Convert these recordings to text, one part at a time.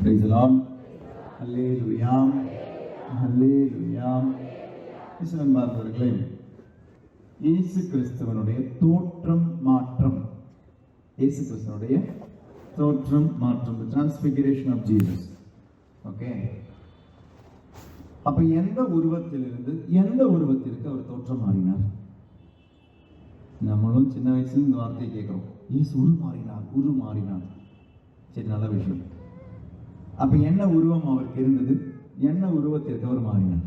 Praise the Lord. Hallelujah. Hallelujah. இயேசுவர்களே, இயேசு கிறிஸ்துவனுடைய தோற்றம் மாற்றம், இயேசு கிறிஸ்துவனுடைய தோற்றம் மாற்றம், the transfiguration of Jesus. Okay, அப்ப எந்த உருவத்திலிருந்து எந்த உருவத்திற்கு அவர் தோற்றம் மாறினார்? நம்மளும் சின்ன வயசுல இந்த வார்த்தையை கேட்கிறோம், இயேசு உருமாறினார். சரி, நல்ல விஷயம். அப்ப என்ன உருவம் அவருக்கு இருந்தது? என்ன உருவத்திற்கு அவர் மாறினார்?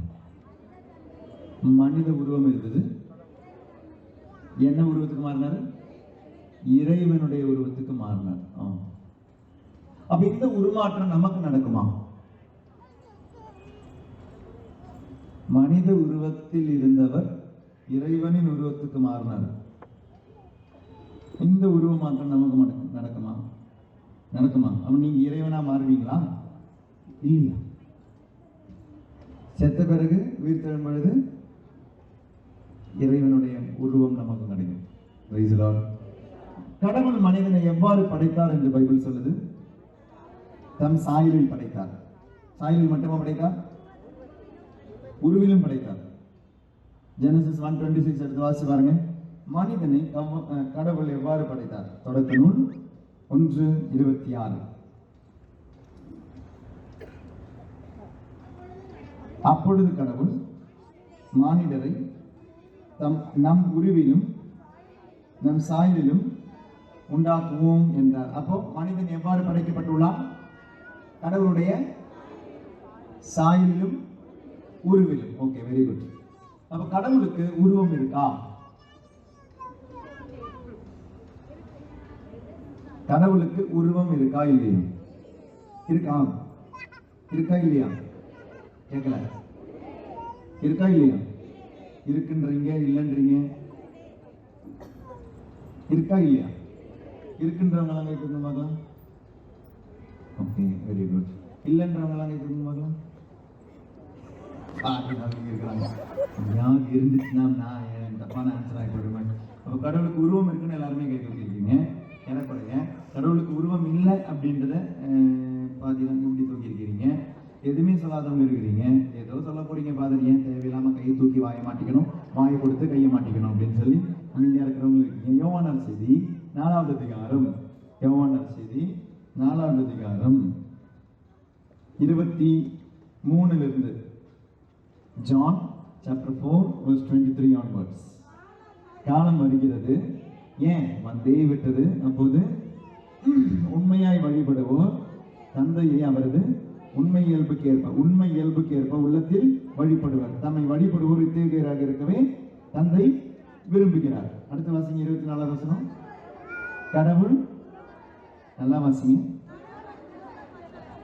மனித உருவம் இருந்தது. என்ன உருவத்துக்கு மாறினார்? இறைவனுடைய உருவத்துக்கு மாறினார். அப்ப இந்த உருமாற்றம் நமக்கு நடக்குமா? மனித உருவத்தில் இருந்தவர் இறைவனின் உருவத்துக்கு மாறினார். இந்த உருவ மாற்றம் நமக்கு நடக்குமா? அப்ப நீங்க இறைவனா மாறுவீங்களா? இல்லையா? செத்த பிறகு உயிர் தழும் பொழுது இறைவனுடைய உருவம் நமக்கு கிடைக்கும். Praise the Lord. கடவுள் மனிதனை எவ்வாறு படைத்தார் என்று பைபிள் சொல்லுது? தம் சாயலில் படைத்தார். சாயலில் மட்டுமா படைத்தார்? உருவிலும் படைத்தார். ஜெனசிஸ் 1:26 எடுத்து வாசி பாருங்க. மனிதனை கடவுள் எவ்வாறு படைத்தார்? தொடக்க நூல் 1:26. அப்பொழுது கடவுள் மானிடரை நம் உருவிலும் நம் சாயலிலும் உண்டாக்குவோம் என்றார். அப்போ மனிதன் எவ்வாறு படைக்கப்பட்டுள்ளான்? கடவுளுடைய சாயலிலும் உருவிலும். Okay, very good. அப்ப கடவுளுக்கு உருவம் இருக்கா? கடவுளுக்கு உருவம் இருக்கா இல்லையா? இருக்கா இல்லையா? கேட்கல. இருக்கா இல்லையா? இருக்குன்றீங்க, இல்லைன்றீங்க. இருக்கா இல்லையா? இருக்குன்றவங்க கை தூக்கணும் பார்க்கலாம். Okay, very good. இல்லைன்றவங்க கை தூக்கணும் பார்க்கலாம். இருக்கிறாங்க. யார் இருந்துச்சுன்னா நான் தப்பான ஆன்சர் ஆகிடுவேன். அப்போ கடவுளுக்கு உருவம் இருக்குன்னு எல்லாருமே கை தூக்கிருக்கீங்க. எனக்குடைய கடவுளுக்கு உருவம் இல்லை அப்படின்றத பாத்தீங்கன்னா இப்படி தூக்கியிருக்கிறீங்க. எதுவுமே சொல்லாதவங்க இருக்கிறீங்க. ஏதோ சொல்ல போறீங்க, பாதர் ஏன் தேவையில்லாம கையை தூக்கி வாயை மாட்டிக்கணும், வாயை கொடுத்து கையை மாட்டிக்கணும் அப்படின்னு சொல்லி அமைதியா இருக்கிறவங்க இருக்கீங்க. யோவான் செய்தி 4வது அதிகாரம், யோவான் செய்தி 4வது அதிகாரம் 23 John chapter 4 verse 23 onwards. காலம் வருகிறது, ஏன் வந்தே விட்டது, அப்போது உண்மையாய் வழிபடுவோர் தந்தையை அவரது உண்மை இயல்புக்கு ஏற்ப உள்ளத்தில் வழிபடுவார். தம்மை வழிபடுவோர் இத்தகையராக இருக்கவே தந்தை விரும்புகிறார். அடுத்த வாசிங்க, 24வது வசனம். கடவுள், நல்லா வாசிங்க.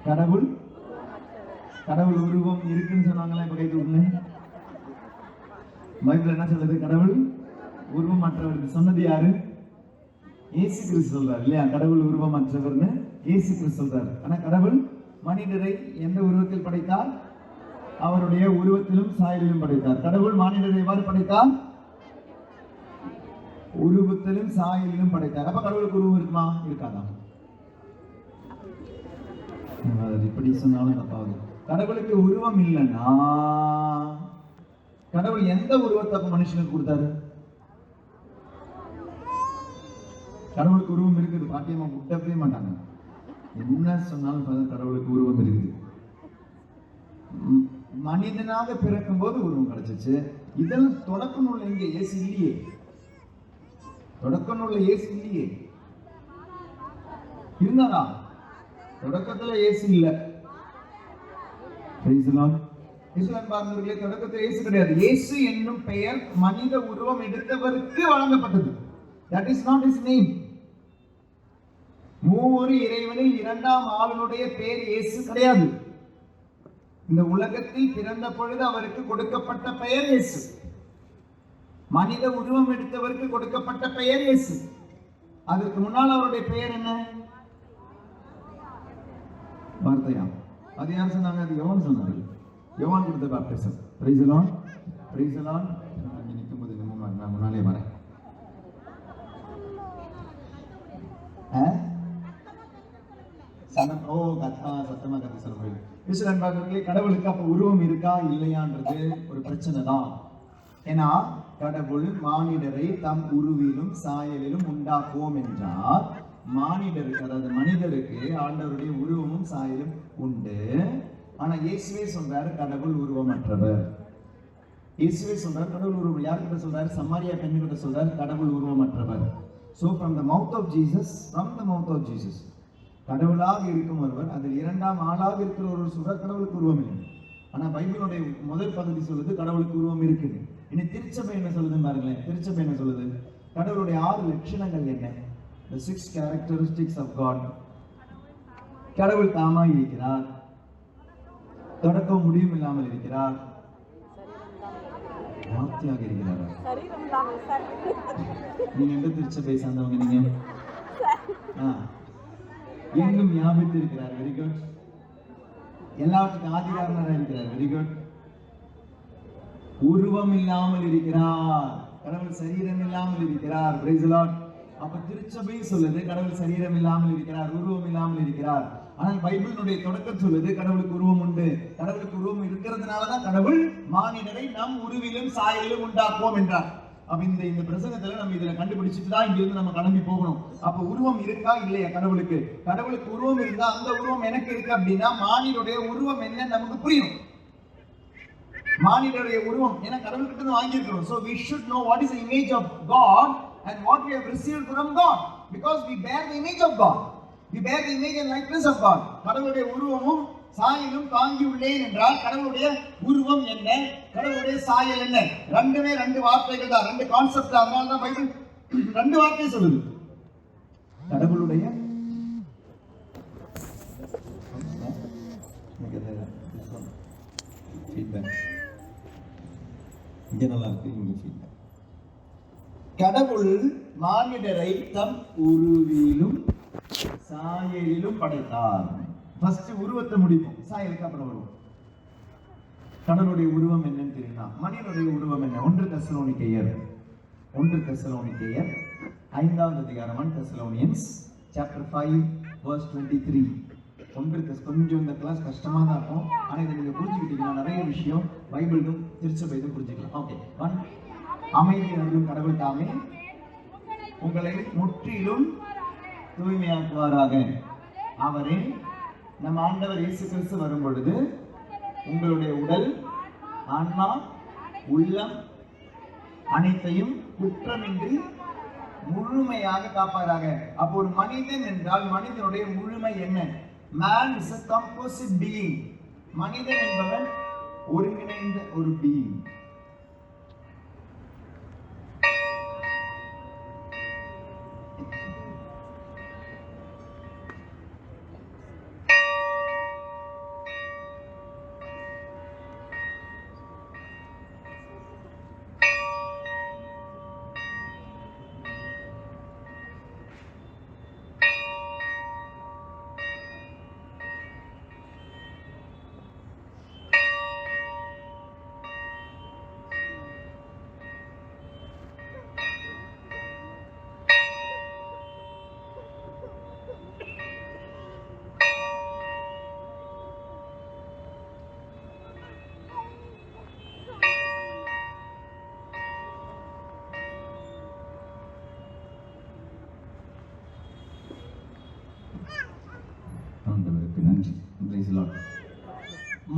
கடவுள் உருவம் இருக்குன்னு சொன்னாங்களா? இப்ப கை தூக்குங்க. பைபிள் என்ன சொல்லுது? கடவுள் உருவமற்றவர் சொன்னது யாரு? இயேசு கிறிஸ்து சொல்றாரு இல்லையா? கடவுள் உருவமற்றவர்னு இயேசு கிறிஸ்து சொல்றாரு. ஆனா கடவுள் மனிதரை எந்த உருவத்தில் படைத்தார்? அவருடைய உருவத்திலும் சாயலிலும் படைத்தார். கடவுள் மானிடரை எவ்வாறு படைத்தார்? உருவத்திலும் சாயலிலும் படைத்தார். அப்ப கடவுளுக்கு உருவம் இருக்குமா? இருக்காதா? இப்படி சொன்னாலும் தப்பாகுது. கடவுளுக்கு உருவம் இல்லைன்னா கடவுள் எந்த உருவத்தை மனுஷனுக்கு கொடுத்தாரு? கடவுளுக்கு உருவம் இருக்குது. பாட்டியம்மா விட்டவே மாட்டாங்க. என்ன சொன்னாலும் கடவுளுக்கு உருவம் இருக்குது. மனிதனாக பிறக்கும் போது உருவம் கிடைச்சிச்சு. இதில் தொடக்க நூல் எங்க? இயேசு இல்லையே. தொடக்க நூல்ல இயேசு இல்லையே. இருந்தாரா? தொடக்கத்துல இயேசு இல்ல. தொடக்கத்தில் இயேசு கிடையாது. இயேசு என்னும் பெயர் மனித உருவம் எடுத்தவருக்கு வழங்கப்பட்டது. That is not his name. மூவொரு இறைவனில் இரண்டாம் ஆளுடைய பெயர் இயேசு கிடையாது. இந்த உலகத்தில் பிறந்த பொழுது அவருக்கு கொடுக்கப்பட்ட பெயர் இயேசு. மனித உருவம் எடுத்தவருக்கு கொடுக்கப்பட்ட பெயர் இயேசு. அதற்கு முன்னால் அவருடைய பெயர் என்ன? வார்த்தையா? அது யார் சொன்னாங்க? அது யோவான் சொன்னாரு. யோவான் கொடுத்த baptism. Praise the Lord, praise the Lord. நிக்கும்போது நான் முன்னாலே வரேன். சனம் ஓ கத்தா சத்தமா கத்த சொல்ல முடியும். நண்பர்களே, கடவுளுக்கு அப்ப உருவம் இருக்கா இல்லையான்றது ஒரு பிரச்சனை தான். ஏன்னா கடவுள் மானிடரை தம் உருவிலும் சாயலிலும் உண்டாக்குவோம் என்றால் மானிடருக்கு, அதாவது மனிதருக்கு ஆண்டவருடைய உருவமும் சாயலும் உண்டு. ஆனா இயேசுவே சொல்றாரு கடவுள் உருவமற்றவர். இயேசுவே சொல்றாரு கடவுள் உருவம். யார்கிட்ட சொல்றாரு? சமாரியா பெண்கிட்ட சொல்றாரு கடவுள் உருவமற்றவர். So from the mouth of Jesus, கடவுளாக இருக்கும் ஒருவர், அதில் இரண்டாம் ஆளாக இருக்கிற ஒரு சொல்றார் கடவுளுக்கு உருவம் இல்லை. ஆனா பைபிளுடைய முதல் பகுதி சொல்லுது கடவுளுக்கு உருவம் இருக்குது. இனி திருச்சபை என்ன சொல்லுதுன்னு பாருங்களேன். திருச்சபை என்ன சொல்லுது? கடவுளுடைய 6 லட்சணங்கள் என்ன? The 6 characteristics of God. கடவுள் தாமாய் இருக்கிறார், தொடக்கம் முடிவும் இல்லாமல் இருக்கிறார், வார்த்தையாக இருக்கிறாரா? நீங்க எந்த திருச்சபை சார்ந்தவங்க? நீங்க எங்கும் ஞாபகத்தில் இருக்கிறார். Very good. எல்லாத்துக்கும் ஆதிகாரமாக இருக்கிறார். Very good. உருவம் இல்லாமல் இருக்கிறார். கடவுள் சரீரம் இல்லாமல் இருக்கிறார். Price the Lord. அப்ப திருச்சபை சொல்லுது கடவுள் சரீரம் இல்லாமல் இருக்கிறார், உருவம் இல்லாமல் இருக்கிறார். ஆனால் பைபிளுடைய தொடக்கம் சொல்லுது கடவுளுக்கு உருவம் உண்டு. கடவுளுக்கு உருவம் இருக்கிறதுனாலதான் கடவுள் மானிடரை நம் உருவிலும் சாயலிலும் உண்டாக்குவோம் என்றார். அப்ப இந்த பிரசங்கத்துல நம்ம இதுல கண்டுபிடிச்சிட்டு தான் இங்க இருந்து நம்ம கிளம்பி போகணும். அப்ப உருவம் இருக்கா இல்லையா கடவுளுக்கு? கடவுளுக்கு உருவம் இருந்தா அந்த உருவம் எனக்கு இருக்கு அப்படின்னா மானிடருடைய உருவம் என்ன நமக்கு புரியும். மானிடருடைய உருவம் ஏன்னா கடவுள்கிட்ட இருந்து வாங்கியிருக்கிறோம். So we should know what is the image of God and what we have received from God, because we bear the image of God. We bear the image and likeness of God. கடவுளுடைய உருவமும் சாயலும் தாங்கி உள்ளேன் என்றால் கடவுளுடைய உருவம் என்ன, கடவுளுடைய சாயல் என்ன? ரெண்டுமே 2 வார்த்தைகள் தான், 2 கான்செப்ட். அதனால தான் பைபிள் 2 வார்த்தை சொல்லுது. கடவுளுடைய இங்க நல்லா இருக்கு, இங்க ஃபீட்பேக். கடவுள் மானிடரை தம் உருவிலும் சாயலிலும் படைத்தார். ஃபர்ஸ்ட் உருவத்தை முடிப்போம், சாயலுக்கு அப்புறம் வருவோம். கடவுளுடைய உருவம் என்னன்னு தெரியுமா? மனிதனுடைய உருவம் என்ன? 1 தெசலோனிக்கேயர் 5வது அதிகாரம் 1 Thessalonians chapter 5 verse 23. கொஞ்சம் இந்த கிளாஸ் கஷ்டமா தான் இருக்கும். ஆனா இதை நீங்க புரிஞ்சுக்கிட்டீங்கன்னா நிறைய விஷயம் பைபிளும் திருச்சபையிலும் புரிஞ்சுக்கலாம். ஓகே. 1 அமைதி அருளும் கடவுள் தாமே உங்களை முற்றிலும் தூய்மையாக்குவாராக. அவரே நம் ஆண்டவர் இயேசு கிறிஸ்து வரும் பொழுது உங்களுடைய உடல், ஆன்மா, உள்ளம் அனைத்தையும் குற்றமின்றி முழுமையாக காப்பாராக. அப்போ ஒரு மனிதன் என்றால் மனிதனுடைய முழுமை என்ன? Man is a composite being. மனிதன் என்பவன் ஒருங்கிணைந்த ஒரு being.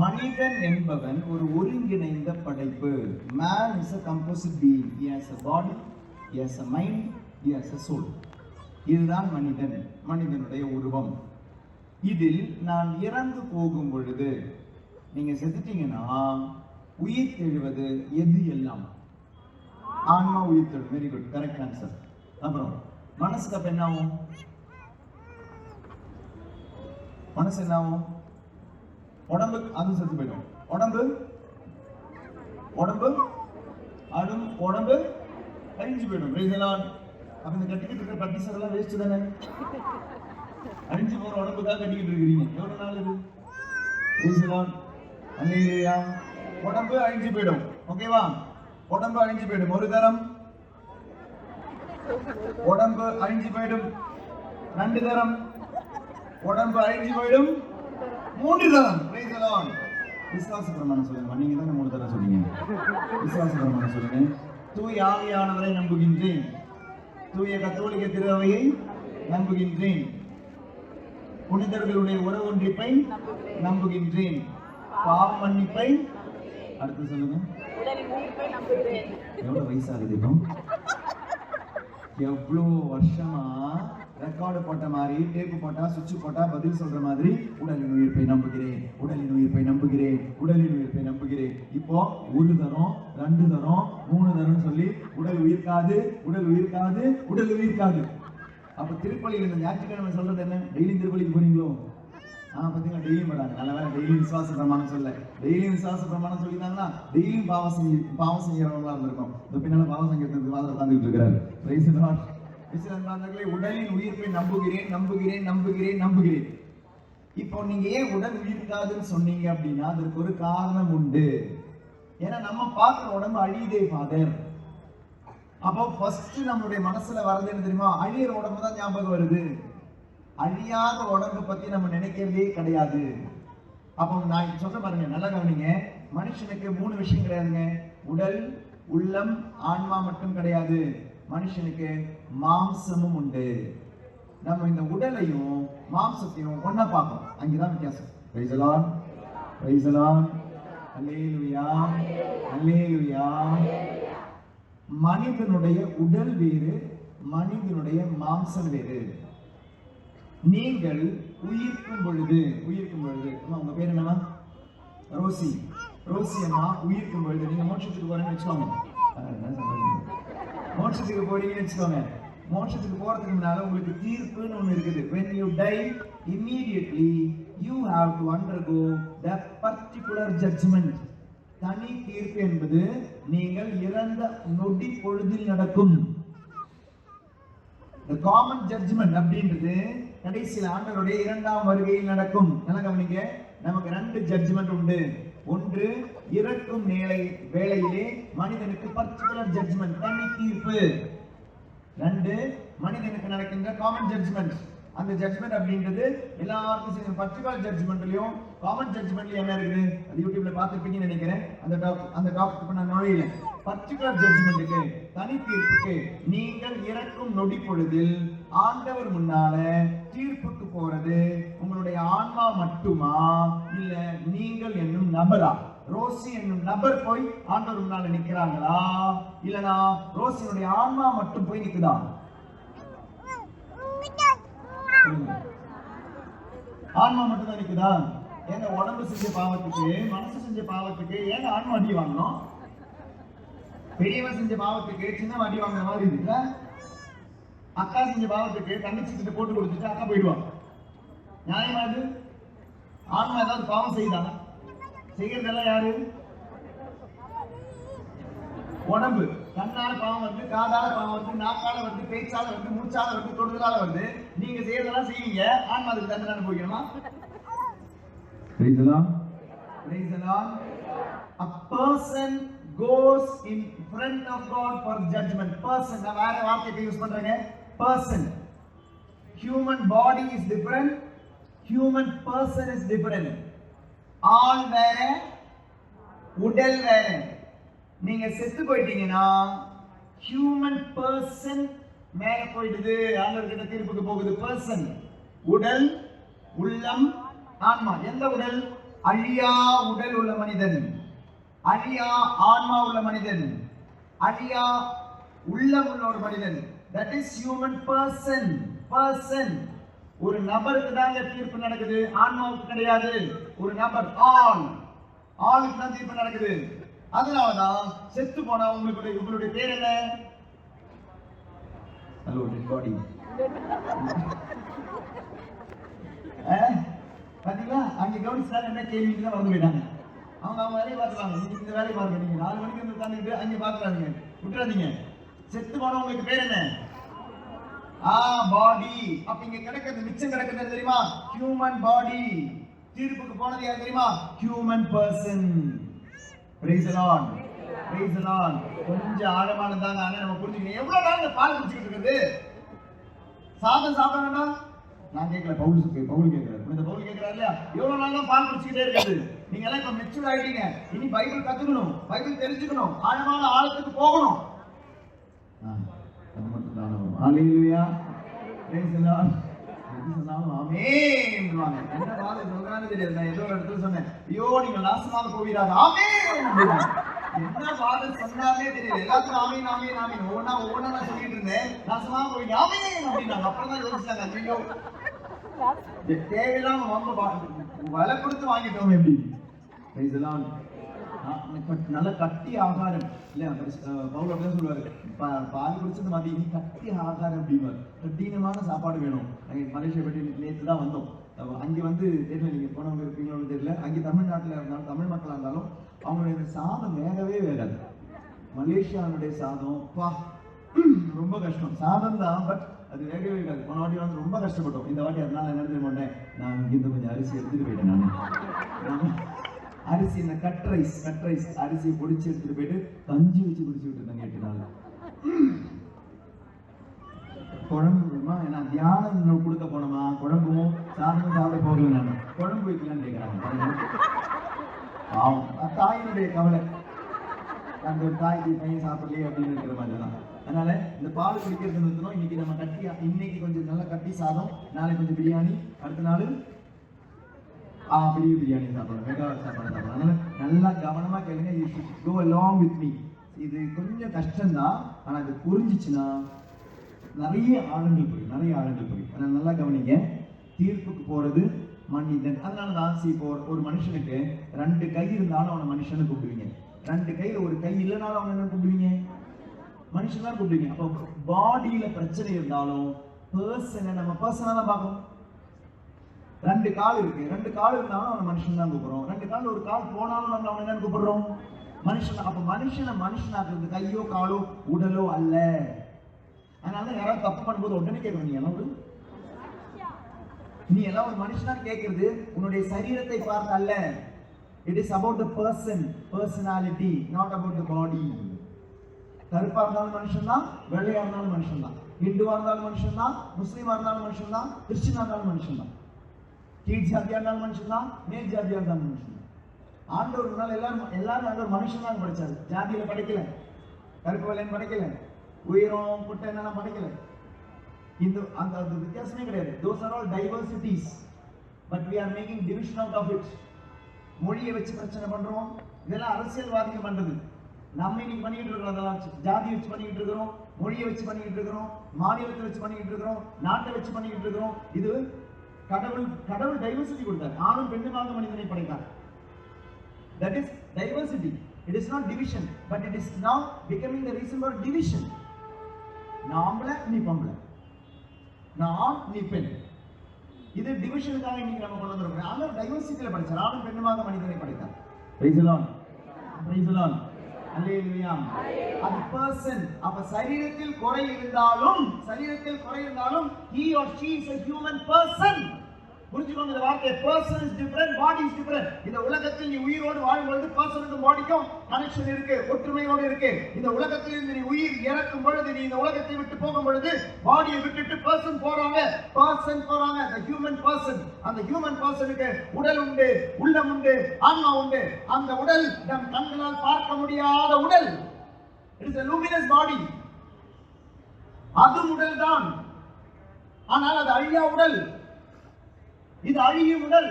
மனிதன் என்பவன் ஒரு ஒருங்கிணைந்த படைப்பு. Man is a composite being. He has a body, he has a mind, he has a soul. இதுதான் மனிதன், மனிதனுடைய உருவம். இதில் நான் இறந்து போகும் பொழுது, நீங்க செத்துட்டீங்கன்னா உயிர் தெழுவது எது எல்லாம்? ஆன்மா உயிர் தெழும். Very good, correct answer. அப்புறம் மனசுக்கு அப்ப என்ன ஆகும்? மனசு என்ன ஆகும்? உடம்பு அது செத்து போயிடும். உடம்பு அழிஞ்சு போயிடும். அப்ப இந்த கட்டிக்கிட்டு இருக்கிற பட்டிசர் எல்லாம் வேஸ்ட் தானே? அழிஞ்சு போற உடம்புக்காக கட்டிக்கிட்டு இருக்கிறீங்க. எவ்வளவு நாள் இது? அல்லேலூயா. உடம்பு அழிஞ்சு போயிடும். ஓகேவா? உடம்பு அழிஞ்சு போயிடும். ஒரு தரம் உடம்பு அழிஞ்சு போயிடும். 2 தரம் உடம்பு அழிஞ்சு போயிடும் 3 தரம். Praise the Lord. விசுவாச பிரமாணம் சொல்லுங்க. நீங்க தானே 3 தரம் சொன்னீங்க. விசுவாச பிரமாணம் சொல்லுங்க. தூய ஆவியானவரை நம்புகின்றேன். தூய கத்தோலிக்க திருவையை நம்புகின்றேன். புனிதர்களுடைய உறவொன்றிப்பை நம்புகின்றேன். பாவ மன்னிப்பை அடுத்து சொல்லுங்க. எவ்வளவு வயசாகுது இப்போ? எவ்வளோ வருஷமா ரெக்கார்டு போட்ட மாதிரி டேப்பு போட்டா சுவிட்ச் போட்டா பதில் சொல்ற மாதிரி உடலின் உயிர்ப்பை நம்புகிறேன், உடலின் உயிர்ப்பை நம்புகிறேன், உடலின் உயிர்ப்பை நம்புகிறேன். இப்போ 1 தரம் 2 தரம் 3 தரம் சொல்லி உடல் உயிர்க்காது, உடல் உயிர்க்காது, உடல் உயிர்க்காது. அப்ப திருப்பலியில் இந்த ஞாயிற்றுக்கிழமை சொல்றது என்ன? டெய்லி திருப்பலிக்கு போறீங்களோ? பாத்தீங்களா, டெய்லியும் போறாங்க. நல்ல வேலை டெய்லியும் விசுவாச பிரமாணம் சொல்ல. டெய்லியும் விசுவாச பிரமாணம் சொல்லிட்டாங்கன்னா டெய்லியும் பாவம் செய்யறவங்களா இருந்திருக்கும். இந்த பின்னால பாவம் செய்யறதுக்கு வாதம் உட்கார்ந்துட்டு இருக்கிறாரு. Price the Lord. உடலின் உயிர்ப்பை நம்புகிறேன், நம்புகிறேன், நம்புகிறேன், நம்புகிறேன். இப்போ நீங்க ஏன் உடல் உயிர்க்காதுன்னு சொன்னீங்க அப்படின்னா அதற்கு ஒரு காரணம் உண்டு. ஏன்னா நம்ம பார்க்கிற உடம்பு அழியுதே ஃபாதர். அப்போ ஃபர்ஸ்ட் நம்மளுடைய மனசுல வரது என்ன தெரியுமா? அழியிற உடம்பு தான் ஞாபகம் வருது. அழியாத உடம்பு பத்தி நம்ம நினைக்கிறதே கிடையாது. அப்போ நான் சொல்ல பாருங்க, நல்லா கவனிங்க. மனுஷனுக்கு 3 விஷயம் கிடையாதுங்க. உடல், உள்ளம், ஆன்மா மட்டும் கிடையாது. மனுஷனுக்கு மாம்சமும் உண்டு. நம்ம இந்த உடலையும் மாம்சத்தையும் ஒன்னா பார்ப்போம். அங்கதான் வித்தியாசம். Praise the Lord, praise the Lord, அல்லேலூயா, அல்லேலூயா. மனிதனுடைய உடல் வேறு, மனிதனுடைய மாம்சம் வேறு. நீங்கள் உயிர்க்கும் பொழுது உங்க பேர் என்னமா? ரோசி. ரோசி அம்மா உயிர்க்கும் பொழுது நீங்க மோட்சத்துக்கு போறீங்கன்னு வச்சுக்கோங்க. மோட்சத்துக்கு போறீங்கன்னு வச்சுக்கோங்க. மோட்சத்துக்கு போறதுக்கு முன்னால உங்களுக்கு தீர்ப்புன்னு ஒண்ணு இருக்குது. when you die immediately you have to undergo that particular judgment. தனி தீர்ப்பு என்பது நீங்கள் இறந்த நொடி பொழுதில் நடக்கும். the common judgment அப்படின்றது கடைசியில் ஆண்டவருடைய 2ஆம் வருகையில் நடக்கும். என்ன கவனிங்க, நமக்கு 2 ஜட்ஜ்மெண்ட் உண்டு. ஒன்று, இறக்கும் வேளையிலே மனிதனுக்கு பர்டிகுலர் ஜட்ஜ்மெண்ட், தனி தீர்ப்பு. 2, மனிதனுக்கு நடக்கின்ற காமன் ஜட்ஜ்மெண்ட். அந்த ஜட்ஜ்மெண்ட் அப்படின்றது எல்லாருக்கும் பர்டிகுலர் ஜட்ஜ்மெண்ட்லயும் காமன் ஜட்ஜ்மெண்ட்லயும் என்ன இருக்குது? அது யூடியூப்ல பார்த்துருப்பீங்கன்னு நினைக்கிறேன். அந்த டாபிக் இப்ப நான் நுழையில. பர்டிகுலர் ஜட்ஜ்மெண்ட்டுக்கு, தனி தீர்ப்புக்கு நீங்கள் இறக்கும் நொடி பொழுதில் ஆண்டவர் முன்னால தீர்ப்புக்கு போறது உங்களுடைய ஆன்மா மட்டுமா, இல்ல நீங்கள் என்னும் நபரா? ரோசி என்னும் நபர் போய் ஆண்டவர் முன்னால நிக்கிறாங்களா, இல்லனா ரோசியுடைய ஆன்மா மட்டும் போய் நிக்குதா? ஆன்மா மட்டும் தான் நிக்குதா? ஏங்க உடம்பு செஞ்ச பாவத்துக்கு, மனசு செஞ்ச பாவத்துக்கு ஏங்க ஆன்மா அடி வாங்கணும்? பெரியவன் செஞ்ச பாவத்துக்கு சின்ன அடி வாங்குற மாதிரி இருக்குல்ல? அக்கா செஞ்ச பாவத்துக்கு தங்கச்சி கிட்ட போட்டு கொடுத்துட்டு அக்கா போயிடுவாங்க. நியாயமா அது? ஆன்மா ஏதாவது பாவம் செய்தாங்க, செய்யறதெல்லாம் யாரு? உடம்பு. கண்ணால பாவம் வந்து, காதால பாவம் வந்து, நாக்கால வந்து, பேச்சால வந்து, மூச்சால வந்து, தொடுதலால வந்து, நீங்க செய்யறதெல்லாம் செய்வீங்க. ஆன்மா அதுக்கு தண்டனை அனுபவிக்கணுமா? Praise the Lord. Praise the Lord. A person goes in front of God for judgment. Person, நான் வேற வார்த்தையை யூஸ் பண்றேங்க. Person. Human body is different. Human person is different. ஆள் வேற, உடல் வேற. நீங்க செத்து போயிட்டீங்கன்னா ஹியூமன் பர்சன் மேல போயிடுது, ஆண்டவர்கிட்ட தீர்ப்புக்கு போகுது. பர்சன், உடல், உள்ளம், ஆன்மா. எந்த உடல்? அழியா உடல் உள்ள மனிதன், அழியா ஆன்மா உள்ள மனிதன், அழியா உள்ளம் உள்ள ஒரு மனிதன். that is human person. person. ஒரு நபருக்கு தான் தீர்ப்பு நடக்குது, ஆன்மாவுக்கு கிடையாது. ஒரு நபர், ஆளுக்கு தான் தீர்ப்பு நடக்குது. அதனாலதான் செத்து போனா உங்களுடைய பேர் என்ன? Hello dead body. பாத்தீங்களா, அங்க கவனிச்சாலும் என்ன கேள்விக்கு தான் வந்து போயிட்டாங்க. அவங்க வேலையை பார்த்துவாங்க. நீங்க இந்த வேலையை பாருங்க. நீங்க 4 மணிக்கு வந்து உட்காந்துட்டு அங்க பாத்துறாதீங்க, விட்டுறாதீங்க. செத்து போனா உங்களுக்கு பேர் என்ன? பாடி. அப்ப இங்க கிடக்கிறது, மிச்சம் கிடக்கிறது தெரியுமா? Human body. தீர்ப்புக்கு போனது யார் தெரியுமா? Human person. Praise the Lord. Praise the Lord. கொஞ்சம் ஆழமானதாங்க. ஆனா நம்ம புரிஞ்சுக்கணும். எவ்வளவு நாள் பால் குடிச்சிட்டு இருக்குது? சாதம் சாப்பிட வேண்டாம், நான் கேட்கல, பவுல் கேட்கிறாரு. இந்த பவுல் கேட்கிறாரு இல்லையா, எவ்வளவு நாள் தான் பால் குடிச்சுக்கிட்டே இருக்குது, நீங்க எல்லாம் இப்ப மெச்சூர் ஆயிட்டீங்க, இனி பைபிள் கத்துக்கணும், பைபிள் தெரிஞ்சுக்கணும், ஆழமான ஆழத்துக்கு போகணும். அது மட்டும் தான் வரும். ஹல்லேலூயா, பிரைஸ் தி லார்ட். சொன்னாலும் ஆமென் சொல்வாங்க. என்ன பாதை சொல்றானே தெரியாது. நான் ஏதோ ஒரு இடத்துல சொன்னேன், ஐயோ நீங்க நாசமாக போவீராக, ஆமென். என்ன பாதை சொன்னாலே தெரியல, எல்லாத்துக்கும் ஆமென் ஆமென் ஆமென். ஒவ்வொன்னா நான் சொல்லிட்டு இருந்தேன், நாசமாக போவீங்க ஆமென் அப்படின்னாங்க. அப்புறம் தான் யோசிச்சாங்க, ஐயோ தேவையில்லாம ரொம்ப விலை கொடுத்து வாங்கிட்டோம் எப்படி. Price the Lord. நல்ல கட்டி ஆகாரம் இல்லையா, பவுல் அப்படிதான் சொல்லுவாரு, பால் குடிச்சது மாதிரி இனி கட்டி ஆகாரம் அப்படின்வார். கட்டினமான சாப்பாடு வேணும். மலேசியா பற்றி நேற்று தான் வந்தோம். அங்கே வந்து தெரியல, நீங்க போனவங்க இருப்பீங்களோன்னு தெரியல, அங்கே தமிழ்நாட்டில் இருந்தாலும் தமிழ் மக்களாக இருந்தாலும் அவங்களுடைய சாதம் வேகவே வேகாது. மலேசியாவுடைய சாதம் ரொம்ப கஷ்டம். சாதம் தான், பட் அது வேகவே வேகாது. போன வாட்டி வந்து ரொம்ப கஷ்டப்பட்டோம். இந்த வாட்டி அதனால என்ன தெரிஞ்ச மாட்டேன், நான் இங்கிருந்து கொஞ்சம் அரிசி எடுத்துட்டு போயிட்டேன். நான் அரிசி, இந்த கட் ரைஸ் அரிசியை பொடிச்சு எடுத்துட்டு போயிட்டு கஞ்சி வச்சு குடிச்சு விட்டுருந்தேன் கேட்டுனால. குழம்புமா ஏன்னா தியானம் கொடுக்க போனோமா, குழம்பும் சாதமும் சாப்பிட போகல. நான் குழம்பு வைக்கலான்னு கேட்கிறாங்க. தாயினுடைய கவலை, அந்த ஒரு தாய்க்கு பையன் சாப்பிடலையே அப்படின்னு இருக்கிற மாதிரி தான். அதனால இந்த பால் குடிக்கிறது நிறுத்தணும். இன்னைக்கு நம்ம இன்னைக்கு கொஞ்சம் நல்லா கட்டி சாதம், நாளைக்கு கொஞ்சம் பிரியாணி, அடுத்த நாள் பெரிய பிரியாணி சாப்பிடணும், மெகா சாப்பாடு சாப்பிடணும். அதனால நல்லா கவனமா கேளுங்க. You should go along with me. இது கொஞ்சம் கஷ்டம்தான், ஆனா இது புரிஞ்சிச்சுன்னா நிறைய ஆழங்கள் புரியும். அதனால நல்லா கவனிங்க. தீர்ப்புக்கு போறது மனிதன். அதனாலதான் இப்போ ஒரு மனுஷனுக்கு 2 கை இருந்தாலும் அவனை மனுஷன்னு கூப்பிடுவீங்க. 2 கையில ஒரு கை இல்லைனாலும் அவனை என்ன கூப்பிடுவீங்க, மனுஷன் தான் கூப்பிடுவீங்க. அப்போ பாடியில பிரச்சனை இருந்தாலும் பர்சனை நம்ம பர்சனா தான் பார்க்கணும். 2 கால் இருக்கு, 2 கால் இருந்தாலும் அவனை மனுஷன் தான் கூப்பிடுறோம். 2 கால் ஒரு கால் போனாலும் நம்ம அவனை என்ன கூப்பிடுறோம், மனுஷன். அப்ப மனுஷனை மனுஷனாக்குறது கையோ காலோ உடலோ அல்ல. அதனால யாராவது தப்பு பண்ணும்போது உடனே கேட்கணும், நீ எல்லாம் ஒரு மனுஷனா கேட்கறது உன்னுடைய சரீரத்தை பார்த்து அல்ல. It is about the person, personality, not about the body. கருப்பா இருந்தாலும் மனுஷன் தான், வெள்ளையா இருந்தாலும் மனுஷன் தான், இந்துவா இருந்தாலும் மனுஷன் தான், முஸ்லீமா இருந்தாலும் மனுஷன் தான், கிறிஸ்டியனா இருந்தாலும் மனுஷன் தான், கீழ் ஜாதியா இருந்தாலும் மனுஷன் தான், மேல் ஜாதியா இருந்தாலும் மனுஷன் தான். ஆண்டவர் எல்லாரும் ஆண்டவர் மனுஷன் தான் படைச்சாரு. ஜாதியில படைக்கல, கருப்பு வெள்ளைன்னு படைக்கல, உயிரும் குட்டை என்னெல்லாம் படைக்கல. அந்த வித்தியாசமே கிடையாது. Those are all diversities, but we are making division out of it. மொழியை வச்சு பிரச்சனை பண்றோம். இதெல்லாம் அரசியல்வாதிகள் பண்றது. நம்ம இன்னைக்கு பண்ணிட்டு இருக்கிறோம். அதெல்லாம் ஜாதி வச்சு பண்ணிட்டு இருக்கிறோம், மொழியை வச்சு பண்ணிட்டு இருக்கிறோம், மாநிலத்தை வச்சு பண்ணிட்டு இருக்கிறோம், நாட்டை வச்சு பண்ணிட்டு இருக்கிறோம். இது கடவுள் டைவர்சிட்டி கொடுத்தார். ஆணும் பெண்ணுமாக மனிதனை படைத்தார். That is diversity. It is not division, but it is now becoming the reason for division. நாமள நீ பொம்பளை, நான் நீ பெண். இது டிவிஷனுக்காக இன்னைக்கு நம்ம கொண்டு வந்திருக்கோம். ஆனா டைவர்சிட்டியில படிச்சார். ஆணும் பெண்ணுமாக மனிதனை படைத்தார். Praise the Lord. Praise the Lord. Hallelujah. அது person. அப்ப சரீரத்தில் குறை இருந்தாலும் he or she is a human person. புரிஞ்சுக்கோங்க இந்த வார்த்தை. person is different, body is different. இந்த உலகத்தில் நீ உயிரோடு வாழும்போது personக்கும் bodyக்கும் கனெக்ஷன் இருக்கு, ஒற்றுமையோடு இருக்கு. இந்த உலகத்தில் இருந்து நீ உயிர் இறக்கும் பொழுது, நீ இந்த உலகத்தை விட்டு போகும் பொழுது பாடியை விட்டுட்டு person போறாங்க. the human person. அந்த human personக்கு உடல் உண்டு, உள்ளம் உண்டு, ஆன்மா உண்டு. அந்த உடல் நம் கண்களால் பார்க்க முடியாத உடல். It is a luminous body. அது உடல் தான், ஆனால் அது அழியா உடல். இது அழியும் உடல்.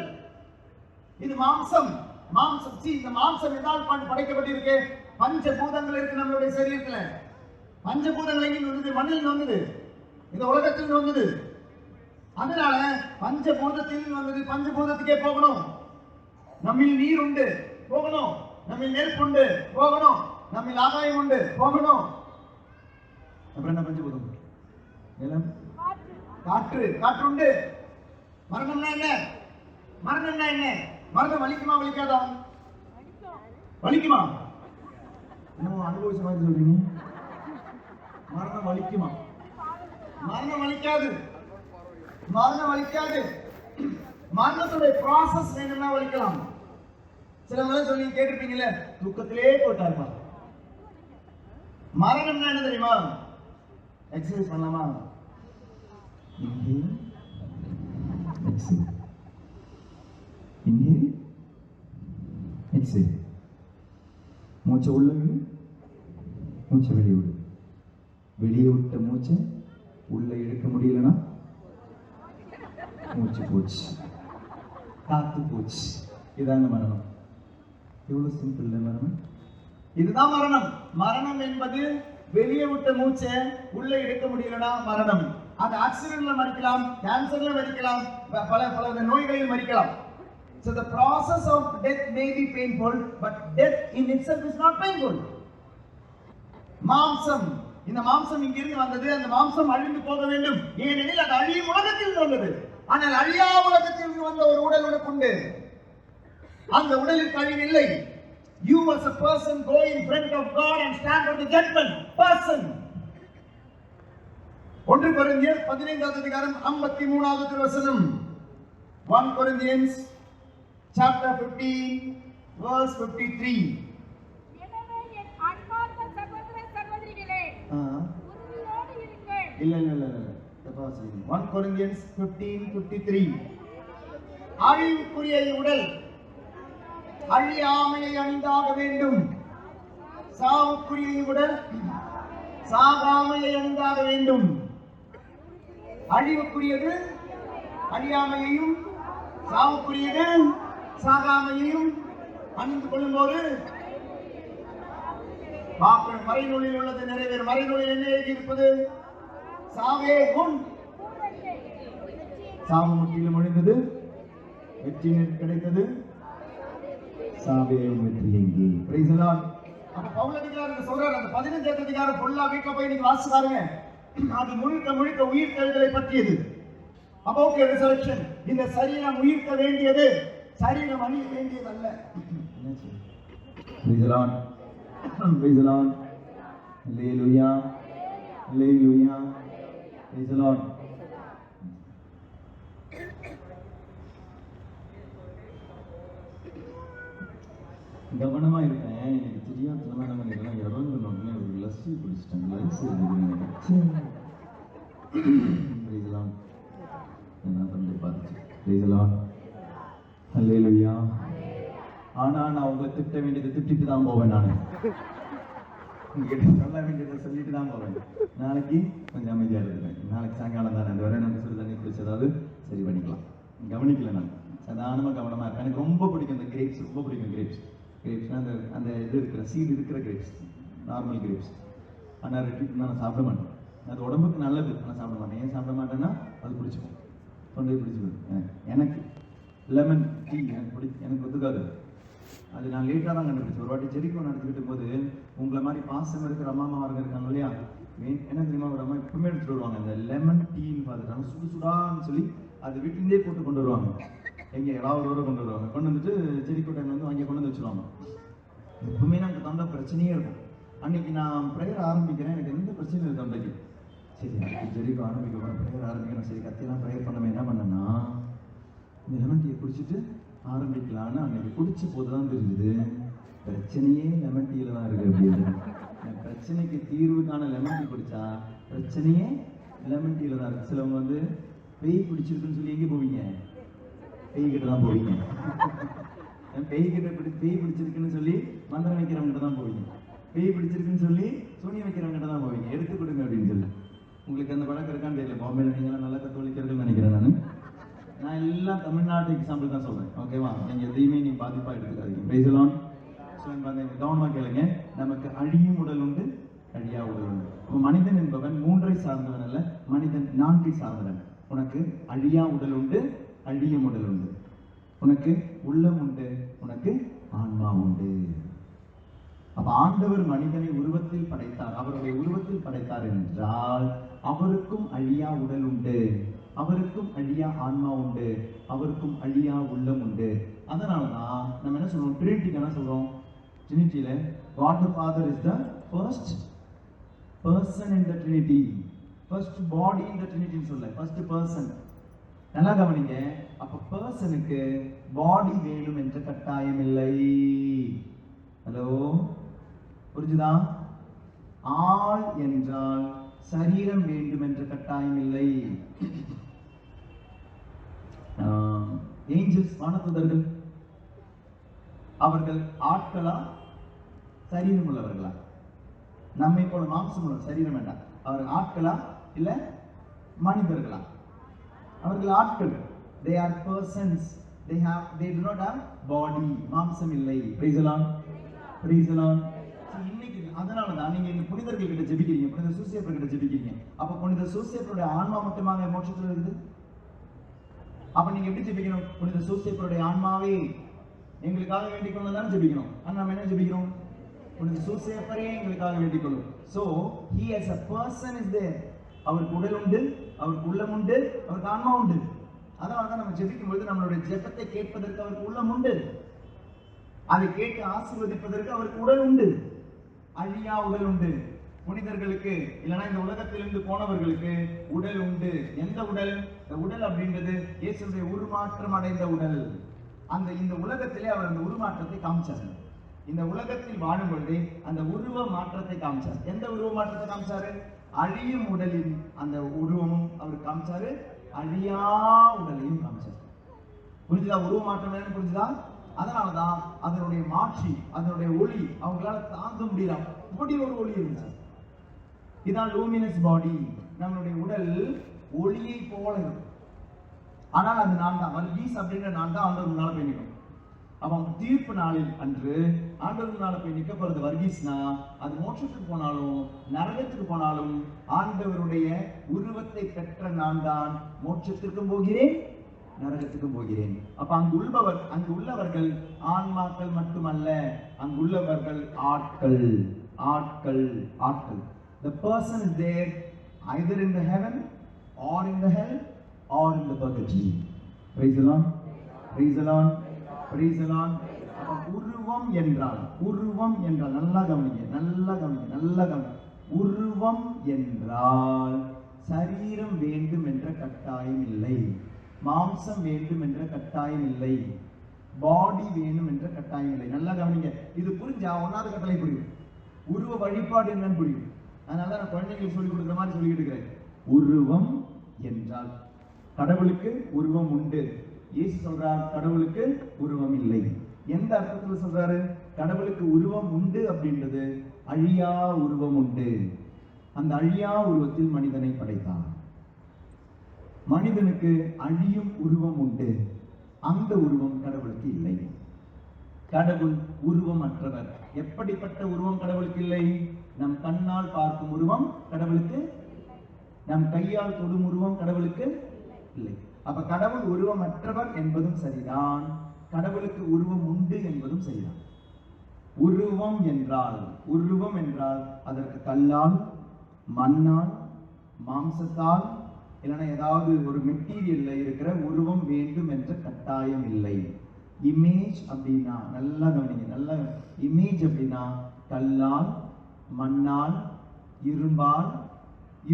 இது மாம்சம். இந்த மாம்சம் எதால் படைக்கப்பட்டிருக்கு? பஞ்சபூதங்கள் இருக்கு நம்மளுடைய சரீரத்துல. பஞ்சபூதங்கள் எங்க வந்தது? மண்ணில் வந்தது, இந்த உலகத்தில் வந்தது. அதனால பஞ்சபூதத்தில் வந்தது, பஞ்சபூதத்துக்கே போகணும். நம்மில் நீர் உண்டு, போகணும். நம்மில் நெருப்பு உண்டு, போகணும். நம்மில் ஆகாயம் உண்டு, போகணும். அப்புறம் என்ன பஞ்சபூதம்? நிலம், காற்று உண்டு. மரணம்னா என்ன? மரணம் வலிக்குமா வலிக்காதா? வலிக்குமா? என்ன அனுபவிச்ச மாதிரி சொல்றீங்க? மரணம் வலிக்குமா? மரணம் வலிக்காது. மரணத்துடைய ப்ராசஸ் வேணும்னா வலிக்கலாம். சில சொல்லி கேட்டிருப்பீங்கல்ல, தூக்கத்திலே போட்டாருமா. மரணம்னா என்ன தெரியுமா? எக்ஸசைஸ் பண்ணலாமா? எக்ஸேல். Inhale, exhale. மூச்சை உள்ள விடு, மூச்சை வெளியே விடு. வெளியே விட்ட மூச்சை உள்ள இழுக்க முடியலன்னா மூச்சு போச்சு, காத்து போச்சு. இதாங்க மரணம். எவ்வளவு சிம்பிள் மரணம். இதுதான் மரணம். மரணம் என்பது வெளியே விட்ட மூச்சை உள்ள எடுக்க முடியலனா மரணம். அது ஆக்சிடென்ட்ல மரிக்கலாம், கேன்சர்ல மரிக்கலாம், பல நோய்களில் மரிக்கலாம். So the process of death may be painful, but death in itself is not painful. மாம்சம், இந்த மாம்சம் இங்கிருந்து வந்தது, அந்த மாம்சம் அழிந்து போக வேண்டும். ஏனெனில் அது அழியும் உலகத்தில் வந்தது. ஆனால் அழியா உலகத்தில் வந்த ஒரு உடல் உனக்கு உண்டு. அந்த உடலில் அழிவில்லை. You as a person go in front of God and stand for the judgment. Person. 1 Corinthians 15வது அதிகாரம் 53வது திருவசனம். 1 Corinthians chapter 15 verse 53. எனவே என் அன்பார்ந்த சகோதர சகோதரிகளே, உறுதியோடு இருங்கள். இல்ல தப்பா சொல்றீங்க. 1 Corinthians 15:53. அழிவுக்குரிய உடல் அழியாமையை அணிந்தாக வேண்டும். சாவுக்குரிய உடல் சாகாமையை அணிந்தாக வேண்டும். அழிவுக்குரியது அழியாமையையும், சாவுக்குரியது சாகாமையையும் அணிந்து கொள்ளும்போது மறைநூலில் உள்ளது நிறைவேறும். மறைநூலில் என்ன எழுதியிருப்பது? சாவே உன் சாவு முற்றிலும் ஒழிந்தது, வெற்றி கிடைத்தது, சாவே வெற்றி எங்கே? Price the Lord. அப்ப பவுல் அதிகாரம் சொல்றார், அந்த 15வது அதிகாரம் ஃபுல்லா வீட்ல போய் நீங்க வாசிச்சு பாருங்க. அது முழுக்க உயிர் தெழுதலை பற்றியது. about the resurrection. இந்த சரீரம் உயிர்க்க வேண்டியது, சரீரம் அழிய வேண்டியது அல்ல. Praise the Lord. Praise the Lord. Hallelujah. Hallelujah. Praise the Lord. கவனமா இருப்பேன். எனக்கு தெரியாதனமா நம்ம இதெல்லாம் இறங்கணும்னு ஒரு lassi குடிச்சிட்டேன். Lassi Praise the Lord. என்ன பண்ணி பார்த்து Praise the Lord. Hallelujah. ஆனா நான் உங்களை திட்ட வேண்டியதை திட்டிட்டு தான் போவேன். நான் உங்ககிட்ட சொல்ல வேண்டியதை சொல்லிட்டு தான் போவேன். நாளைக்கு கொஞ்சம் அமைதியா இருப்பேன். நாளைக்கு சாயங்காலம் தானே அந்த வரை நம்ம சுடு தண்ணி குடிச்சதாவது சரி பண்ணிக்கலாம். கவனிக்கல நான் சாதாரணமா கவனமா இருப்பேன். எனக்கு ரொம்ப பிடிக்கும் இந்த கிரேப்ஸ், ரொம்ப பிடிக்கும் கிரேப்ஸ். கிரேப்ஸ்னா அந்த அந்த இது இருக்கிற சீடு இருக்கிற கிரேப்ஸ், நார்மல் கிரேப்ஸ். ஆனால் ரெட்டிட்டு நான் சாப்பிட மாட்டேன். அது உடம்புக்கு நல்லது, ஆனால் சாப்பிட மாட்டேன். ஏன் சாப்பிட மாட்டேன்னா அது பிடிச்சிக்கும், தொண்டையை பிடிச்சிக்கும். எனக்கு லெமன் டீ எனக்கு ஒத்துக்காது. அது நான் லேட்டாக தான் கண்டுபிடிச்சேன். ஒரு வாட்டி செரிக்கும் நடத்திக்கிட்டு போது உங்களை மாதிரி பாசம் இருக்கிற அம்மாமாருங்க இருக்காங்க இல்லையா, என்ன தெரியுமா, ஒரு அம்மா எப்பவுமே எடுத்துட்டு வருவாங்க அந்த லெமன் டீன்னு பார்த்துட்டாங்க. சுடான்னு சொல்லி அது வீட்டிலேருந்தே போட்டு கொண்டு வருவாங்க. எங்கே ஏதாவது ஒரு கொண்டு வருவாங்க. கொண்டு வந்துட்டு செரிக்கோட்டையில் வந்து அங்கே கொண்டு வந்து வச்சுருவாங்க. எப்பவுமே நமக்கு தொண்டை பிரச்சனையே இருக்கும். அன்னைக்கு நான் ப்ரேயர் ஆரம்பிக்கிறேன், எனக்கு எந்த பிரச்சனையும் இல்லை தொண்டைக்கு. சரி அன்னைக்கு செரிக்கோ ஆரம்பிக்க போகிறேன், ப்ரேயர் ஆரம்பிக்கிறேன். சரி கத்தியெல்லாம் ப்ரேயர் பண்ணவே என்ன பண்ணேன்னா இந்த லெமன் டீயை குடிச்சிட்டு ஆரம்பிக்கலான்னு அன்னைக்கு குடிச்ச போது தான் தெரியுது பிரச்சனையே லெமன் டீயில் தான் இருக்குது அப்படின்னு. பிரச்சனைக்கு தீர்வுக்கான லெமன் டீ குடிச்சா பிரச்சனையே லெமன் டீயில் தான் இருக்குது. சிலவங்க வந்து பேய் பிடிச்சிருக்குன்னு சொல்லி எங்கே போவீங்க? பேய்கிட்ட தான் போவீங்க. பேய் பிடிச்சிருக்குன்னு சொல்லி மந்திரம் வைக்கிறவங்கிட்ட தான் போவீங்க. பேய் பிடிச்சிருக்குன்னு சொல்லி சூனியம் வைக்கிறவங்கிட்ட தான் போவீங்க. எடுத்து கொடுங்க அப்படின்னு சொல்லி. உங்களுக்கு அந்த பழக்கம் இருக்கான்னு தெரியல. பாம்பேல நீங்களாம் நல்லா கத்தோலிக்கிறதுன்னு நினைக்கிறேன். நான் எல்லாம் தமிழ்நாட்டு எக்ஸாம்பிள் தான் சொல்றேன், ஓகேவா? நீங்க எதையுமே நீ பாதிப்பா எடுத்துக்காதீங்க. Price the Lord. கவனமா கேளுங்க. நமக்கு அழியும் உடல் உண்டு, அழியா உடல் உண்டு. இப்போ மனிதன் என்பவன் 3ஐ சார்ந்தவன் அல்ல, மனிதன் 4ஐ சார்ந்தவன். உனக்கு அழியா உடல் உண்டு, அழியும் உடல் உண்டு. உனக்கு உள்ளம் உண்டு, உனக்கு ஆன்மா உண்டு. அப்ப ஆண்டவர் மனிதனை உருவத்தில் படைத்தார். அவருடைய உருவத்தில் படைத்தார் என்றால் அவருக்கும் அழியா உடல் உண்டு, அவருக்கும் அழியா ஆன்மா உண்டு, அவருக்கும் அழியா உள்ளம் உண்டு. அதனாலதான் நம்ம என்ன சொல்றோம், ட்ரினிட்டிக்கு என்ன சொல்றோம்? ட்ரினிட்டியில God the Father is the first person in the Trinity, first body in the Trinity சொல்ல, first person. நல்லா கவனிங்க. அப்ப பர்சனுக்கு பாடி வேணும் என்ற கட்டாயம் இல்லை. ஹலோ, புரிஞ்சுதா? ஆள் என்றால் சரீரம் வேண்டும் என்ற கட்டாயம் இல்லை. ஏஞ்சல்ஸ், வானதூதர்கள், அவர்கள் ஆட்களா சரீரம் உள்ளவர்களா? நம்மை போல மாம்சம் உள்ள சரீரம் வேண்டாம். அவர்கள் ஆட்களா இல்ல மனிதர்களா? அவர்கள் ஆட்கள். They are persons. They do not have body. மாம்சம் இல்லை. Praise the Lord. Praise the Lord. இன்னைக்கு அதனாலதான் நீங்க இந்த புனிதர்கள் கிட்ட ஜெபிக்கிறீங்க, புனித சூசேப்பர் கிட்ட ஜெபிக்கிறீங்க. அப்ப புனித சூசேப்பருடைய ஆன்மா மட்டுமாக மோட்சத்தில் இருக்குது. அப்ப நீங்க எப்படி ஜெபிக்கணும்? புனித சூசேப்பருடைய ஆன்மாவே எங்களுக்காக வேண்டிக் கொள்ளதான் ஜெபிக்கணும். ஆனா நம்ம என்ன ஜெபிக்கிறோம்? புனித சூசேப்பரே எங்களுக்காக வேண்டிக் கொள்ளும். So he as a person is there. அவருக்கு உடல் உண்டு, அவருக்கு உள்ளம் உண்டு, அவருக்கு ஆன்மா உண்டு. அதனாலதான் நம்ம ஜெபிக்கும் பொழுது நம்மளுடைய ஜெபத்தை கேட்பதற்கு அவருக்கு உள்ளம் உண்டு, அதை கேட்டு ஆசீர்வதிப்பதற்கு அவருக்கு உடல் உண்டு, அழியா உடல் உண்டு. புனிதர்களுக்கு இல்லைன்னா இந்த உலகத்திலிருந்து போனவர்களுக்கு உடல் உண்டு. எந்த உடல்? இந்த உடல் அப்படின்றது இயேசுடைய உருமாற்றம் அடைந்த உடல். இந்த உலகத்திலே அவர் அந்த உருமாற்றத்தை காமிச்சார். இந்த உலகத்தில் வாழும் பொழுதே அந்த உருவ மாற்றத்தை காமிச்சார். எந்த உருவ மாற்றத்தை காமிச்சாரு? அழியும் உடலின் அந்த உருவமும் அவர் காமிச்சாரு, அழியா உடலையும் காமிச்சார். புரிஞ்சுதா? உருவ மாற்றம் என்னன்னு புரிஞ்சுதா? அதனாலதான் அதனுடைய மாற்றி, அதனுடைய ஒளி அவங்களால தாங்க முடியல. இப்படி ஒரு ஒளி இருந்துச்சு. இதான் லூமினஸ் பாடி. நம்மளுடைய உடல் ஒளியை போல இருக்கும். ஆனால் அது நான் தான், வர்கீஸ் அப்படின்ற நான் தான் ஆண்டவர் முன்னால போய் நிற்கும். அவன் தீர்ப்பு நாளில் அன்று ஆண்டவர் முன்னால போய் நிற்க போறது வர்கீஸ்னா, அது மோட்சத்துக்கு போனாலும் நரகத்துக்கு போனாலும் ஆண்டவருடைய உருவத்தை பெற்ற நான் தான் மோட்சத்திற்கும் போகிறேன், நரகத்துக்கும் போகிறேன். அப்ப அங்கு உள்ளவர்கள் ஆன்மாக்கள் மட்டுமல்ல, அங்குள்ளவர்கள் ஆட்கள். ஆட்கள் ஆட்கள். The person is there either in the heaven or in the hell or in the purgatory. Praise the Lord. Praise the Lord. Praise the Lord. உருவம் என்றால் நல்லா கவனிங்க. உருவம் என்றால் சரீரம் வேண்டும் என்ற கட்டாயம் இல்லை, மாம்சம் வேண்டும் என்ற கட்டாயம் இல்லை, பாடி வேணும் என்ற கட்டாயம் இல்லை. நல்லா கவனிங்க. இது புரிஞ்சா 1வது கட்டளை புரியும், உருவ வழிபாடு என்னன்னு புரியும். அதனால நான் குழந்தைங்களுக்கு சொல்லிக் கொடுக்குற மாதிரி சொல்லிட்டு இருக்கிறேன். உருவம் என்றால் கடவுளுக்கு உருவம் உண்டு. இயேசு சொல்றார் கடவுளுக்கு உருவம் இல்லை. எந்த அர்த்தத்துல சொல்றாரு? கடவுளுக்கு உருவம் உண்டு அப்படின்றது அழியா உருவம் உண்டு. அந்த அழியா உருவத்தில் மனிதனை படைத்தார். மனிதனுக்கு அழியும் உருவம் உண்டு, அந்த உருவம் கடவுளுக்கு இல்லை. கடவுள் உருவமற்றவர். எப்படிப்பட்ட உருவம் கடவுளுக்கு இல்லை? நம் கண்ணால் பார்க்கும் உருவம் கடவுளுக்கு, நம் கையால் தொடும் உருவம் கடவுளுக்கு இல்லை. அப்ப கடவுள் உருவமற்றவர் என்பதும் சரிதான், கடவுளுக்கு உருவம் உண்டு என்பதும் சரிதான். உருவம் என்றால் அதற்கு கல்லால், மண்ணால், மாம்சத்தால் இல்லைன்னா ஏதாவது ஒரு மெட்டீரியல்ல இருக்கிற உருவம் வேண்டும் என்ற கட்டாயம் இல்லை. இமேஜ் அப்படின்னா நல்லா கவனிங்க, நல்லா இமேஜ் அப்படின்னா கல்லால், மண்ணால், இரும்பால்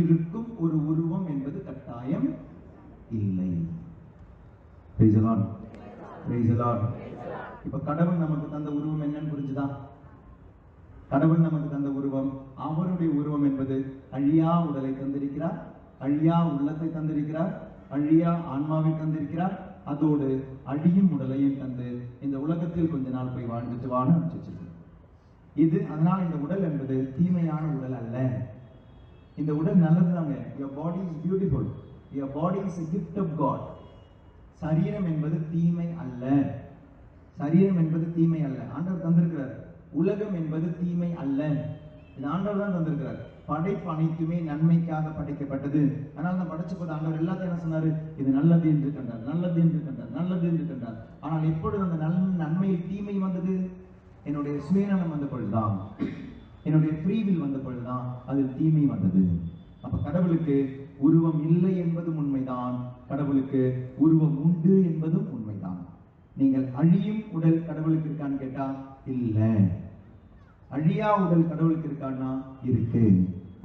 இருக்கும் ஒரு உருவம் என்பது கட்டாயம் இல்லை. Praise the Lord. Praise the Lord. இப்ப கடவுள் நமக்கு தந்த உருவம் என்னன்னு புரிஞ்சுதா? கடவுள் நமக்கு தந்த உருவம், அவருடைய உருவம் என்பது அழியா உடலை தந்திருக்கிறார், அழியா உள்ளத்தை தந்திருக்கிறார், அழியா ஆன்மாவை தந்திருக்கிறார், அதோடு அழியும் உடலையும் தந்து இந்த உலகத்தில் கொஞ்ச நாள் போய் வாழ்ந்துட்டு வான்னு அனுப்பிச்சிருக்கு. இது அதனால இந்த உடல் என்பது தீமையான உடல் அல்ல. இந்த உடல் நல்லதுதாங்க. Your body is beautiful. Your body is a gift of God. சரீரம் என்பது தீமை அல்ல. சரீரம் என்பது தீமை அல்ல. ஆண்டவர் தந்திருக்கிறார். உலகம் என்பது தீமை அல்ல. இது ஆண்டவர் தான் தந்திருக்கிறார். படைப்பு அனைத்துமே நன்மைக்காக படைக்கப்பட்டது. அதனால தான் படைச்ச போது ஆண்டவர் எல்லாத்தையும் என்ன சொன்னாரு? இது நல்லது என்று கண்டார், நல்லது என்று கண்டார், நல்லது என்று கண்டார். ஆனால் எப்பொழுது அந்த நன்மையில் தீமை வந்தது? என்னுடைய சுயநலம் வந்த பொழுதுதான், என்னுடைய ஃப்ரீவில் வந்த பொழுதுதான் அதில் தீமை வந்தது. அப்ப கடவுளுக்கு உருவம் இல்லை என்பதும் உண்மைதான், கடவுளுக்கு உருவம் உண்டு என்பதும் உண்மைதான். நீங்கள் அழியும் உடல் கடவுளுக்கு இருக்கான்னு கேட்டா இல்ல, அழியா உடல் கடவுளுக்கு இருக்கான்னா இருக்கு.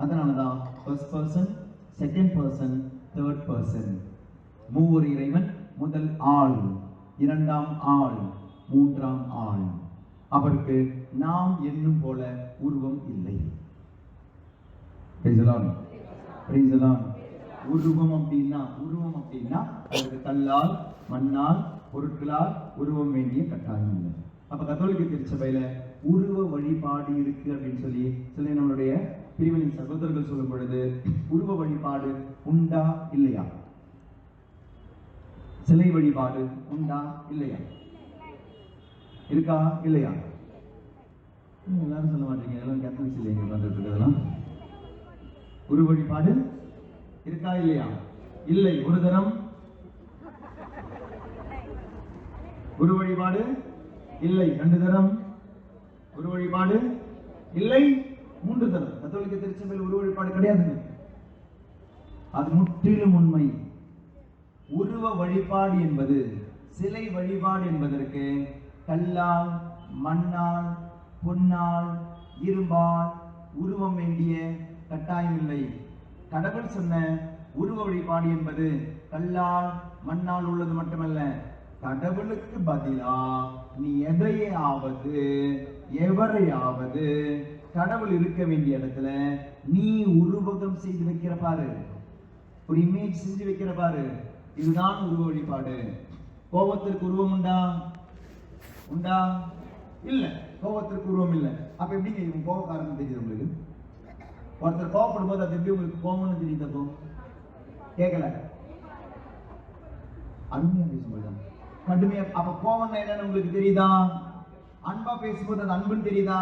அதனாலதான் first person, second person, third person. மூவர் இறைவன், முதல் ஆள், இரண்டாம் ஆள், மூன்றாம் ஆள். அவருக்கு நாம் என்னும் போல உருவம் இல்லை. உருவம் அப்படின்னா அதற்கு கல்லால், மண்ணால் பொருட்களால் உருவம் வேண்டிய கட்டாயம் இல்லை. அப்ப கத்தோலிக்க திருச்சபையில உருவ வழிபாடு இருக்கு அப்படின்னு சொல்லி சில நம்மளுடைய பிரிவினை சகோதரர்கள் சொல்லும் பொழுது, உருவ வழிபாடு உண்டா இல்லையா? சிலை வழிபாடு உண்டா இல்லையா? இருக்கா இல்லையா? எல்லாரும் சொல்ல மாட்டீங்க, எல்லாம் கேத்தலிக்ஸ் இல்லைங்க பார்த்துட்டு இருக்கிறதெல்லாம். உருவ வழிபாடு இருக்கா இல்லையா? இல்லை. ஒரு தரம் குரு வழிபாடு இல்லை. 2 தரம் குரு வழிபாடு இல்லை. 3 தரம். கத்தோலிக்க திருச்சபையில் உருவ வழிபாடு கிடையாதுங்க. அது முற்றிலும் உண்மை. உருவ வழிபாடு என்பது, சிலை வழிபாடு என்பதற்கு கல்லால், மண்ணால், பொன்னால், இரும்பால் உருவம் வேண்டிய கட்டாயம் இல்லை. கடவுள் சொன்ன உருவ வழிபாடு என்பது கல்லால், மண்ணால் உள்ளது மட்டுமல்ல. கடவுளுக்கு பதிலா நீ எதையாவது எவரையாவது கடவுள் இருக்க வேண்டிய இடத்துல நீ உருவகம் செய்து வைக்கிற பாரு, ஒரு இமேஜ் செஞ்சு வைக்கிற பாரு, இதுதான் உருவ வழிபாடு. கோபத்திற்கு உருவம் உண்டா? உண்டா? இல்ல. கோபத்திற்கு உருவம் இல்ல. அப்ப எப்படிங்க இவங்க கோபக்காரன்னு தெரியுது உங்களுக்கு? ஒருத்தர் கோபப்படும் போது அது எப்படி உங்களுக்கு கோபம்னு தெரியுது? அப்போ கேட்கல, அருமையா பேசும்போது கடுமையா. அப்ப கோபம் என்னன்னு உங்களுக்கு தெரியுதா? அன்பா பேசும்போது அது அன்புன்னு தெரியுதா?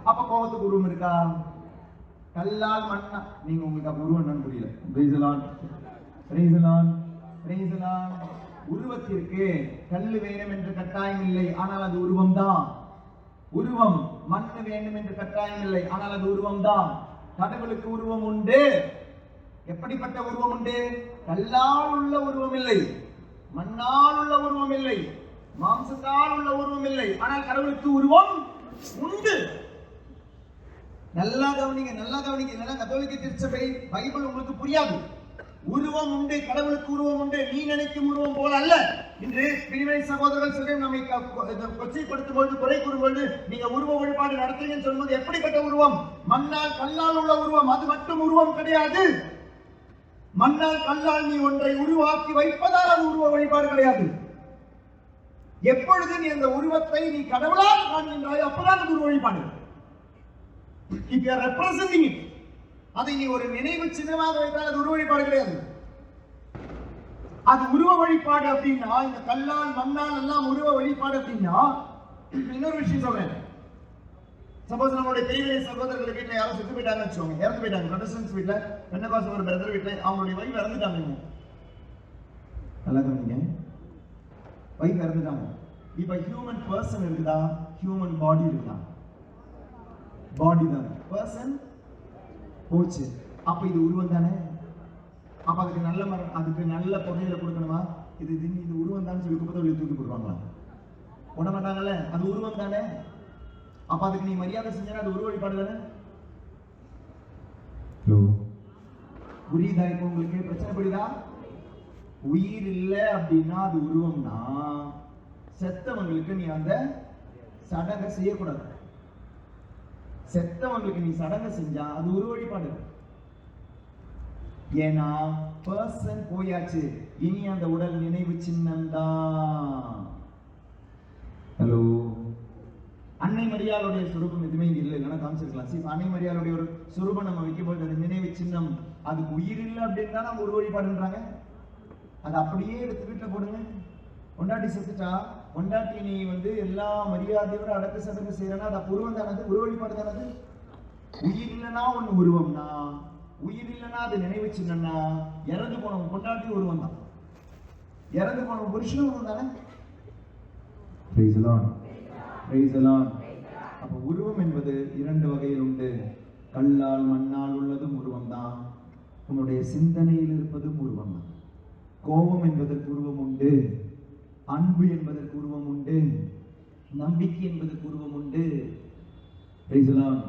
அப்ப கோபத்துக்கு உருவம் இருக்கா? கல்லால், மண்ணா, நீங்க உங்களுக்கு அப்ப உருவம் என்னன்னு புரியல. Praise the Lord, praise the Lord, praise the Lord. உருவத்திற்கு கல்லு வேணும் என்று கட்டாயம் இல்லை, ஆனால் அது உருவம் தான். உருவம் மண்ணு வேண்டும் என்று கட்டாயம் இல்லை, ஆனால் அது உருவம் தான். கடவுளுக்கு உருவம் உண்டு. எப்படிப்பட்ட உருவம் உண்டு? கல்லால் உள்ள உருவம் இல்லை, மண்ணால் உள்ள உருவம் இல்லை, மாம்சத்தால் உள்ள உருவம் இல்லை, ஆனால் கடவுளுக்கு உருவம் உண்டு. நல்லா கவனிங்க, நல்லா கவனிங்க. இல்லைன்னா கத்தோலிக்க திருச்சபை பைபிள் உங்களுக்கு புரியாது. உருவம் உண்டு, கடவுளுக்கு உருவம் உண்டு. நீ நினைக்கும் உருவம் போல அல்ல. இன்று பிரிவினை சகோதரர்கள் சொல்லி நம்மை கொச்சைப்படுத்தும் பொழுது, குறை கூறும்பொழுது, நீங்க உருவ வழிபாடு நடத்துறீங்கன்னு சொல்லும்போது எப்படிப்பட்ட உருவம்? மண்ணால், கல்லால் உள்ள உருவம். அது மட்டும் உருவம் கிடையாது. மண்ணால், கல்லால் நீ ஒன்றை உருவாக்கி வைப்பதால் அது உருவ வழிபாடு கிடையாது. எப்பொழுது நீ அந்த உருவத்தை நீ கடவுளாக காண்கின்றாயோ அப்பதான் அது உருவ வழிபாடு. If you are representing it, அதை நீ ஒரு நினைவு சின்னமாக வைத்தால் அது உருவ வழிபாடு கிடையாது. அது உருவ வழிபாடு அப்படின்னா, இந்த கல்லால், மண்ணால் எல்லாம் உருவ வழிபாடு அப்படின்னா, இன்னொரு விஷயம் சொல்றேன். சப்போஸ் நம்மளுடைய பிரிவினை சகோதரர்கள் வீட்டில் யாரும் செத்து போயிட்டாங்கன்னு வச்சுக்கோங்க, இறந்து போயிட்டாங்க. ப்ரொடெஸ்டன்ட்ஸ் வீட்டில், பெந்தகோஸ்தல் ஒரு பிரதர் வீட்டில் அவங்களுடைய வைஃப் இறந்துட்டாங்க. நல்லா கவனிங்க, வைஃப் இறந்துட்டாங்க. இப்ப ஹியூமன் பர்சன் இருக்குதா? ஹியூமன் பாடி இருக்குதா? பாடி தான். பர்சன் போச்சு. அப்ப இது உருவம் தானே? அப்ப அதுக்கு நல்ல அதுக்கு நல்ல புதையல கொடுக்கணுமா? இது உருவம் தான் சொல்லி குப்பத்தொழில தூக்கி போடுவாங்களா? போட மாட்டாங்கல்ல. அது உருவம் தானே. அப்ப அதுக்கு நீ மரியாதை செஞ்சா அது உருவ வழிபாடு தானே? புரியுதா? இப்ப உங்களுக்கு பிரச்சனை புரியுதா? உயிர் இல்லை அப்படின்னா அது உருவம்னா, செத்தவங்களுக்கு நீ அந்த சடங்கை செய்யக்கூடாது. செத்தவங்களுக்கு நீ சடங்கை செஞ்சா அது உருவ வழிபாடு. ஏன்னா பர்சன் போயாச்சு, இனி அந்த உடல் நினைவு சின்னம் தான். ஹலோ, அன்னை மரியாளுடைய சுரூபம் எதுவுமே இங்க இல்லை, இல்லைன்னா காமிச்சிருக்கலாம். அன்னை மரியாளுடைய ஒரு சுரூபம் நம்ம வைக்கும்போது அது நினைவு சின்னம், அதுக்கு உயிர் இல்லை அப்படின்னு தான் நம்ம உருவ வழிபாடுன்றாங்க. அதை அப்படியே எடுத்து வீட்டில் போடுங்க. பொண்டாட்டி செத்துட்டா, பொண்டாட்டி நீ எல்லா மரியாதையோட அடக்க சடங்கு செய்யறனா அது உருவம் தானது, உருவ வழிபாடு தானது. உயிர் இல்லைன்னா ஒண்ணு உருவம்னா, உயிர் இல்லைன்னா அது நினைவு சின்னம்னா, இறந்து போனவங்க பொண்டாட்டி உருவம் தான், இறந்து போனவங்க புருஷனும் உருவம் தானே. Praise the Lord. Praise the Lord. அப்ப உருவம் என்பது 2 வகையில் உண்டு. கல்லால், மண்ணால் உள்ளதும் உருவம் தான். உன்னுடைய சிந்தனையில் இருப்பதும் உருவம் தான். கோபம் என்பதற்கு உருவம் உண்டு, அன்பு என்பதற்கு உருவம் உண்டு, நம்பிக்கை என்பதற்கு உருவம் உண்டு. Praise the Lord.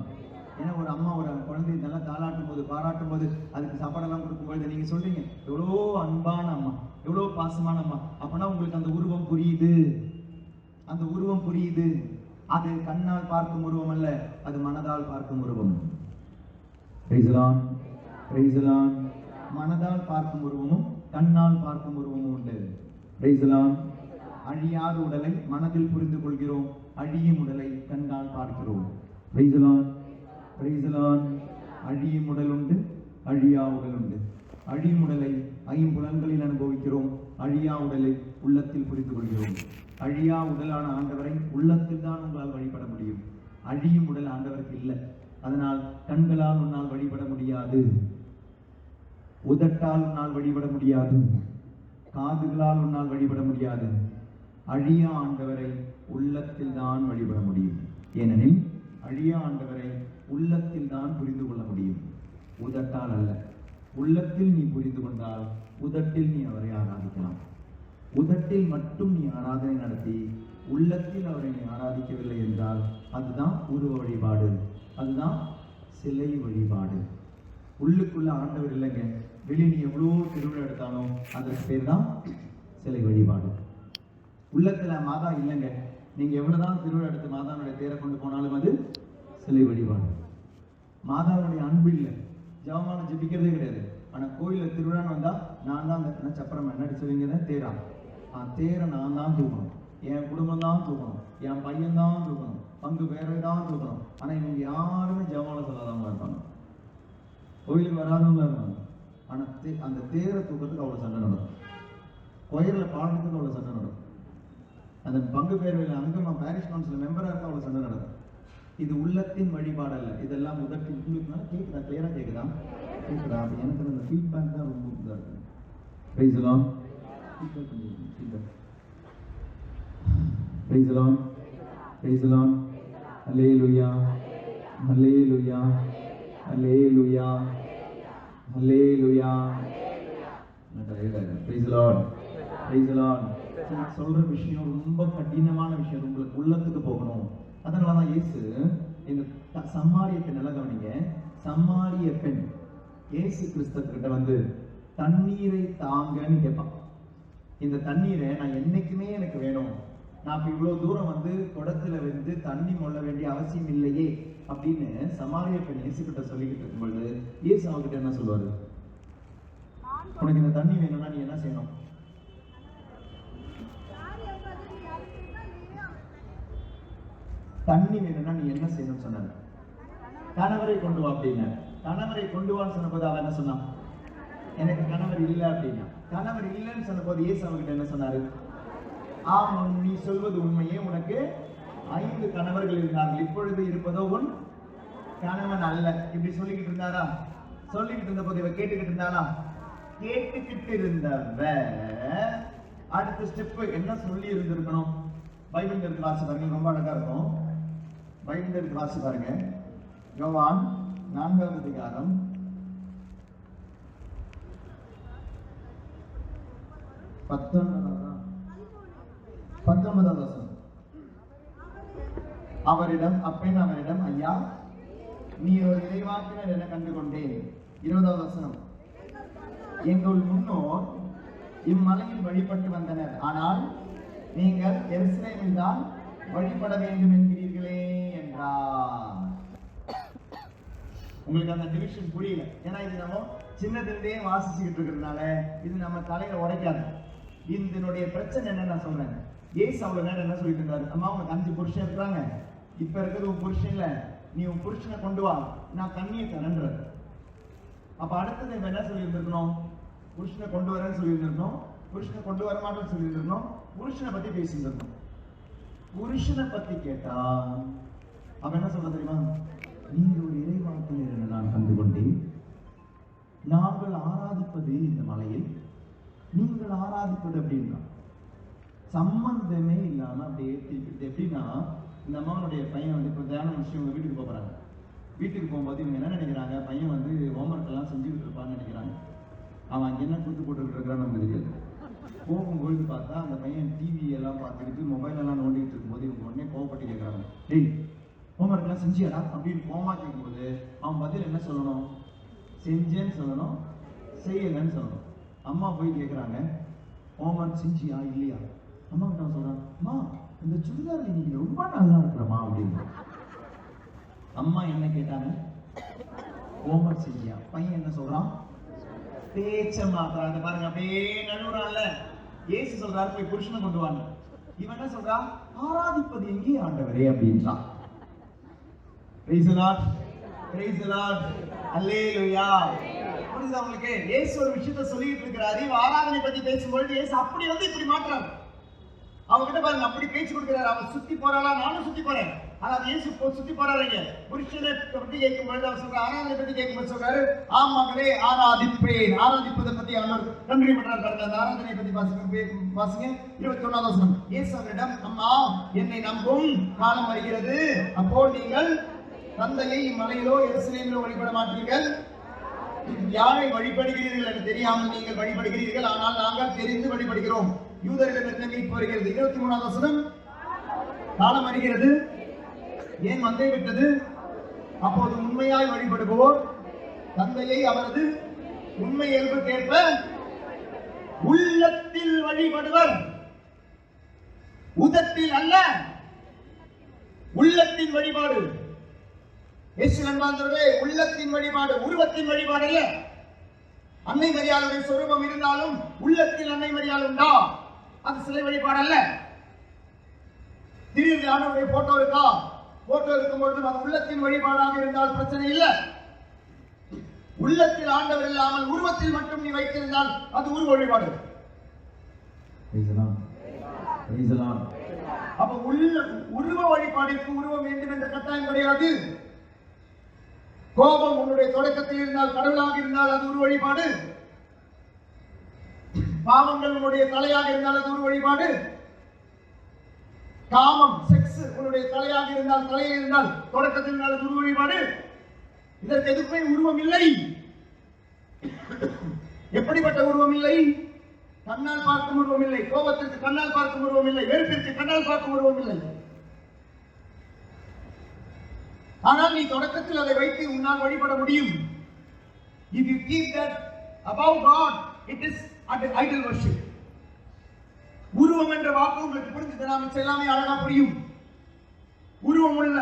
ஏன்னா ஒரு அம்மா ஒரு குழந்தையை நல்லா தாளாட்டும் போது, பாராட்டும் போது, அதுக்கு சாப்பாடெல்லாம் கொடுக்கும்போது நீங்க சொல்றீங்க எவ்வளோ அன்பான அம்மா, எவ்வளோ பாசமான அம்மா. அப்பனா உங்களுக்கு அந்த உருவம் புரியுது, அந்த உருவம் புரியுது. அது கண்ணால் பார்க்கும் உருவம் அல்ல, அது மனதால் பார்க்கும் உருவம். Praise the Lord. Praise the Lord. மனதால் பார்க்கும் உருவமும் கண்ணால் பார்க்கும் உருவமும் உண்டு. Praise the Lord. அழியாத உடலை மனதில் புரிந்து கொள்கிறோம், அழியும் உடலை கண்கால் பார்க்கிறோம். Praise the Lord. Praise the Lord. அழியும் உடல் உண்டு, அழியா உடல் உண்டு. அழியும் உடலை ஐம்புலன்களில் அனுபவிக்கிறோம், அழியா உடலை உள்ளத்தில் புரிந்து கொள்கிறோம். அழியா உடலான ஆண்டவரை உள்ளத்தில் தான் உங்களால் வழிபட முடியும். அழியும் உடல் ஆண்டவருக்கு இல்லை. அதனால் கண்களால் உன்னால் வழிபட முடியாது, உதட்டால் உன்னால் வழிபட முடியாது, காதுகளால் உன்னால் வழிபட முடியாது. அழியா ஆண்டவரை உள்ளத்தில் தான் வழிபட முடியும். ஏனெனில் அழியா ஆண்டவரை உள்ளத்தில் தான் புரிந்து கொள்ள முடியும், உதட்டால் அல்ல. உள்ளத்தில் நீ புரிந்து கொண்டால் உதட்டில் நீ அவரை ஆராதிக்கலாம். உதட்டில் மட்டும் நீ ஆராதனை நடத்தி உள்ளத்தில் அவரை நீ ஆராதிக்கவில்லை என்றால் அதுதான் உருவ வழிபாடு, அதுதான் சிலை வழிபாடு. உள்ளுக்குள்ள ஆண்டவர் இல்லைங்க, வெளியே நீ எவ்வளோ திருவிழா எடுத்தாலும் அதற்கு பேர் தான் சிலை வழிபாடு. உள்ளத்துல மாதா இல்லைங்க, நீங்க எவ்வளவுதான் திருவிழா எடுத்து மாதாவுடைய தேரை கொண்டு போனாலும் அது சிலை வழிபாடு. மாதாவுடைய அன்பு இல்லை, ஜபமான ஜபிக்கிறதே கிடையாது. ஆனா கோயில திருவிழான்னு வந்தா நான் தான் அந்த சப்பரம் என்ன சொல்லுங்க தேரா, தேரை நான் தான் தூக்கணும், என் குடும்பம் தான் தூக்கணும், என் பையன் தான் தூக்கணும், பங்கு வேற தான் தூக்கணும். ஆனா இவங்க யாருமே ஜபமால சொல்லாதவங்க இருப்பாங்க, கோயிலுக்கு வராதவங்க இருப்பாங்க. ஆனா அந்த தேரை தூக்கிறதுக்கு அவ்வளவு சண்டை நடக்கும், கோயில பாடுறதுக்கு அவ்வளவு சண்டை நடக்கும், அந்த பங்கு பேரவையில் அங்கமா பாரிஷ் கவுன்சில் மெம்பரா இருக்க அவ்வளவு சண்டை நடக்கும். இது உள்ளத்தின் வழிபாடு அல்ல, இதெல்லாம் உதட்டில். உங்களுக்கு கேட்குதா? கிளியரா கேட்குதா? கேட்குதா? அப்ப எனக்கு அந்த ஃபீட்பேக் தான் ரொம்ப இதாக இருக்கு. Price the Lord. Praise the Lord. Praise the Lord. Hallelujah, hallelujah, hallelujah, hallelujah. Price the Lord. Praise the Lord. சொல்ற விஷயம் ரொம்ப கடினமான விஷயம், உங்களுக்கு உள்ளத்துக்கு போகணும். அதனாலதான் இயேசு இந்த சம்மாரிய பெண் எல்லாம் கவனிங்க, சம்மாரிய பெண் இயேசு கிறிஸ்துக்கிட்ட வந்து தண்ணீரை தாங்கன்னு கேட்பான். இந்த தண்ணீரை நான் என்னைக்குமே எனக்கு வேணும், நான் இப்ப இவ்வளவு தூரம் வந்து குடத்துல வந்து தண்ணி மொள்ள வேண்டிய அவசியம் இல்லையே அப்படின்னு சமாரிய பெண் இயேசு கிட்ட சொல்லிக்கிட்டு இருக்கும் பொழுது இயேசு அவகிட்ட என்ன சொல்லுவாரு? உனக்கு இந்த தண்ணி வேணும்னா நீ என்ன செய்யணும்? தண்ணி வேணும்னா நீ என்ன செய்யணும்னு சொன்னாரு? கணவரை கொண்டு வா அப்படின்னா. கணவரை கொண்டு வான்னு சொன்னபோது அவன் என்ன சொன்னான்? எனக்கு கணவர் இல்லை அப்படின்னா. கணவர் இல்லைன்னு சொன்னபோது இயேசு அவகிட்ட என்ன சொன்னாரு? ஆமாம், நீ சொல்வது உண்மையே, உனக்கு 5 கணவர்கள் இருந்தார்கள், இப்பொழுது இருப்பதோ உன் கணவன் அல்ல. இப்படி சொல்லிக்கிட்டு இருந்தாரா? சொல்லிக்கிட்டு இருந்த போது இவ கேட்டுக்கிட்டு இருந்தாளா? கேட்டுக்கிட்டு இருந்தவ அடுத்த ஸ்டெப் என்ன சொல்லி இருந்திருக்கணும்? பைபிள் இருக்கு, வாசி பாருங்க, ரொம்ப அழகா இருக்கும். பைபிள் இருக்கு, வாசி பாருங்க. யோவான் 4ஆம் அதிகாரம் 19வது வசனம். அப்பெண் அவரிடம், ஐயா, நீ ஒரு இறைவாக்கினர் என கண்டு கொண்டேன். 20வது வசனம். எங்கள் முன்னோர் இம்மலையில் வழிபட்டு வந்தனர், ஆனால் நீங்கள் எருசலேமில் தான் வழிபட வேண்டும் என்கிறீர்களே என்றார். உங்களுக்கு அந்த டிவிஷன் புரியல, ஏன்னா இது நம்ம சின்னதிலே வாசிச்சுக்கிட்டு இருக்கிறதுனால இது நம்ம தலையில உரைக்காது. இதனுடைய பிரச்சனை என்ன நான் சொல்றேன். ஏசு அவ்வளவு நேரம் என்ன சொல்லிட்டு இருந்தாரு? அம்மா, உனக்கு 5 புருஷன் இருக்கிறாங்க, இப்ப இருக்கிறது உன் புருஷன் இல்ல, நீ உன் புருஷனை கொண்டு வா, நான் தண்ணியை தரேன்ற. அப்ப அடுத்தது என்ன சொல்லி இருந்திருக்கணும்? புருஷனை கொண்டு வரேன்னு சொல்லி இருந்திருக்கணும், புருஷனை கொண்டு வர மாட்டேன்னு சொல்லி இருந்திருக்கணும், புருஷனை பத்தி பேசியிருந்திருக்கணும். புருஷனை பத்தி கேட்டா அவன் என்ன சொல்ற தெரியுமா? நீங்க ஒரு இறைவாக்கினர் என நான் கண்டு கொண்டேன், நாங்கள் ஆராதிப்பது இந்த மலையில், நீங்கள் ஆராதிப்பது அப்படின்னா சம்பந்தமே இல்லாம அப்படியே எப்படின்னா, இந்த அம்மாவனுடைய பையன் வந்து இப்போ தியானம் முடிச்சு இவங்க வீட்டுக்கு போறாங்க. வீட்டுக்கு போகும்போது இவங்க என்ன நினைக்கிறாங்க? பையன் வந்து ஹோம்ஒர்க் எல்லாம் செஞ்சுக்கிட்டு இருப்பான்னு நினைக்கிறாங்க. அவன் அங்கே என்ன கூத்து போட்டுக்கிட்டு இருக்கிறான்னு நமக்கு தெரியாது. போகும்பொழுது பார்த்தா அந்த பையன் டிவி எல்லாம் பார்த்துக்கிட்டு மொபைல் எல்லாம் நோண்டிட்டு இருக்கும்போது இவங்க உடனே கோவப்பட்டு கேட்கறாங்க, டேய் ஹோம்ஒர்க் எல்லாம் செஞ்சியாடா அப்படின்னு கோமா கேட்கும்போது அவன் பதில் என்ன சொல்லணும்? செஞ்சேன்னு சொல்லணும், செய்யலன்னு சொல்லணும். அம்மா போய் கேட்குறாங்க, ஹோம்ஒர்க் செஞ்சியா இல்லையா? அம்மா கிட்ட சொல்றான், அம்மா இந்த சுடிதார் இன்னைக்கு ரொம்ப நல்லா இருக்கிறமா அப்படின்னு. அம்மா என்ன கேட்டாங்க? ஹோம்ஒர்க் செஞ்சியா? பையன் என்ன சொல்றான்? பேச்ச மாத்திரம் பாருங்க, அப்படியே நடுவுறான்ல, இயேசு சொல்றாரு போய் புருஷனை கொண்டு வாங்க. இவன் என்ன சொல்றான்? ஆராதிப்பது எங்கே ஆண்டவரே அப்படின்றான். Praise the Lord. Praise the Lord. Hallelujah. புரியுதா உங்களுக்கு? இயேசு ஒரு விஷயத்தை சொல்லிட்டு இருக்கிறாரு. இவன் ஆராதனை பத்தி பேசும்போது இயேசு அப்படி வந்து இப்படி மாற்றாரு. அவங்க கிட்ட பாருங்க, அப்படி பேச்சு கொடுக்கிறாரு. அவன் சுத்தி போறாளா? நானும் சுத்தி போறேன். ஆனா இயேசு சுத்தி போறாருங்க. புருஷனை பத்தி கேட்கும்போது அவர் சொல்ற, ஆராதனை பத்தி கேட்கும்போது சொல்றாரு, ஆமாங்களே ஆராதிப்பேன். ஆராதிப்பதை பத்தி அவர் நன்றி பண்றாரு பாருங்க. அந்த ஆராதனை பத்தி வாசிங்க 21வது வசனம். இயேசு அவரிடம், அம்மா என்னை நம்பும் காலம் வருகிறது, அப்போ நீங்கள் தந்தையை மலையிலோ எருசலேமிலோ வழிபட மாட்டீர்கள். யாரை வழிபடுகிறீர்கள் என்று தெரியாமல் நீங்கள் வழிபடுகிறீர்கள், ஆனால் நாங்கள் தெரிந்து வழிபடுகிறோம். யூதர்களிடத்தில் மீட்பு வருகிறது. 23வது வசனம். காலம் வருகிறது, ஏன் வந்தே விட்டது, அப்போது உண்மையாய் வழிபடுவோர் தந்தையை அவரது உண்மை இயல்புக்கேற்ப உள்ளத்தில் வழிபடுவர், உதட்டில் அல்ல. உள்ளத்தின் வழிபாடு. இயேசு நண்பர்களே, உள்ளத்தின் வழிபாடு, உருவத்தின் வழிபாடு அல்ல. அன்னை மரியாளுடைய சொரூபம் இருந்தாலும் உள்ளத்தில் அன்னை மரியாள் உண்டா? அது சிலை வழிபாடு அல்ல. திடீர்னு ஆண்டவருடைய போட்டோ இருக்கா? போட்டோ இருக்கும் பொழுது அது உள்ளத்தின் வழிபாடாக இருந்தால் பிரச்சனை இல்லை. உள்ளத்தில் ஆண்டவர் இல்லாமல் உருவத்தில் மட்டும் நீ வைத்திருந்தால் அது உருவ வழிபாடு. அப்ப உருவ வழிபாடிற்கு உருவம் வேண்டும் என்ற கட்டாயம் கிடையாது. கோபம் உன்னுடைய தொடக்கத்தில் இருந்தால், கடவுளாக இருந்தால் அது ஒரு வழிபாடு. பாவங்கள் உன்னுடைய தலையாக இருந்தால் அது ஒரு வழிபாடு. காமம், செக்ஸ் உன்னுடைய தலையாக இருந்தால், தலையில் இருந்தால், தொடக்கத்தில் இருந்தால் அது ஒரு வழிபாடு. இதற்கு எதுக்குமே உருவம் இல்லை. எப்படிப்பட்ட உருவம் இல்லை? கண்ணால் பார்க்கும் உருவம் இல்லை. கோபத்திற்கு கண்ணால் பார்க்கும் உருவம் இல்லை. வெறுப்பிற்கு கண்ணால் பார்க்கும் உருவம் இல்லை. ஆனால் நீ தொடக்கத்தில் அதை வைத்து உன்னால் வழிபட முடியும். If you keep that above God, it is idol worship. உருவம் என்ற வாக்கு உங்களுக்கு புரிஞ்சது, நாம எல்லாமே அழகா புரியும். உருவம் உள்ள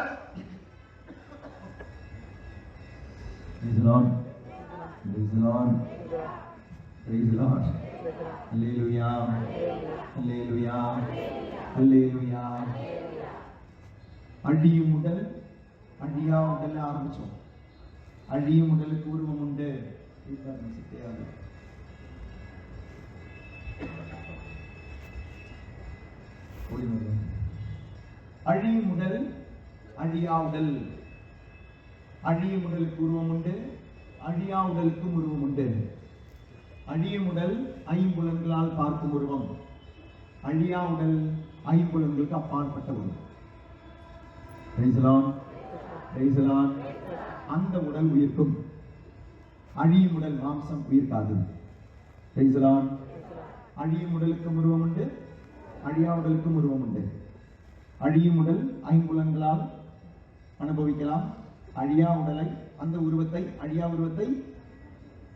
Praise the Lord. Praise the Lord. Praise the Lord. Hallelujah. Hallelujah. Hallelujah. அழியும் உடல், அழியா உடல் ஆரம்பிச்சோம். அழியும் உடலுக்கு உருவம் உண்டு. அழியும் உடல், அழியா உடல். அழியும் உடலுக்கு உருவம் உண்டு, அழியா உடலுக்கும் உருவம் உண்டு. அழியும் உடல் ஐம்புலன்களால் பார்க்கும் உருவம், அழியா உடல் ஐம்புலன்களுக்கு அப்பாற்பட்ட உருவம். அந்த உடல் உயிர்க்கும், அழியும் உடல் மாம்சம் உயிர்க்காது. அழியும் உடலுக்கும் உருவம் உண்டு, அழியா உடலுக்கும் உருவம் உண்டு. அழியும் உடல் ஐம்புலன்களால் அனுபவிக்கலாம். அழியா உடலை, அந்த உருவத்தை, அழியா உருவத்தை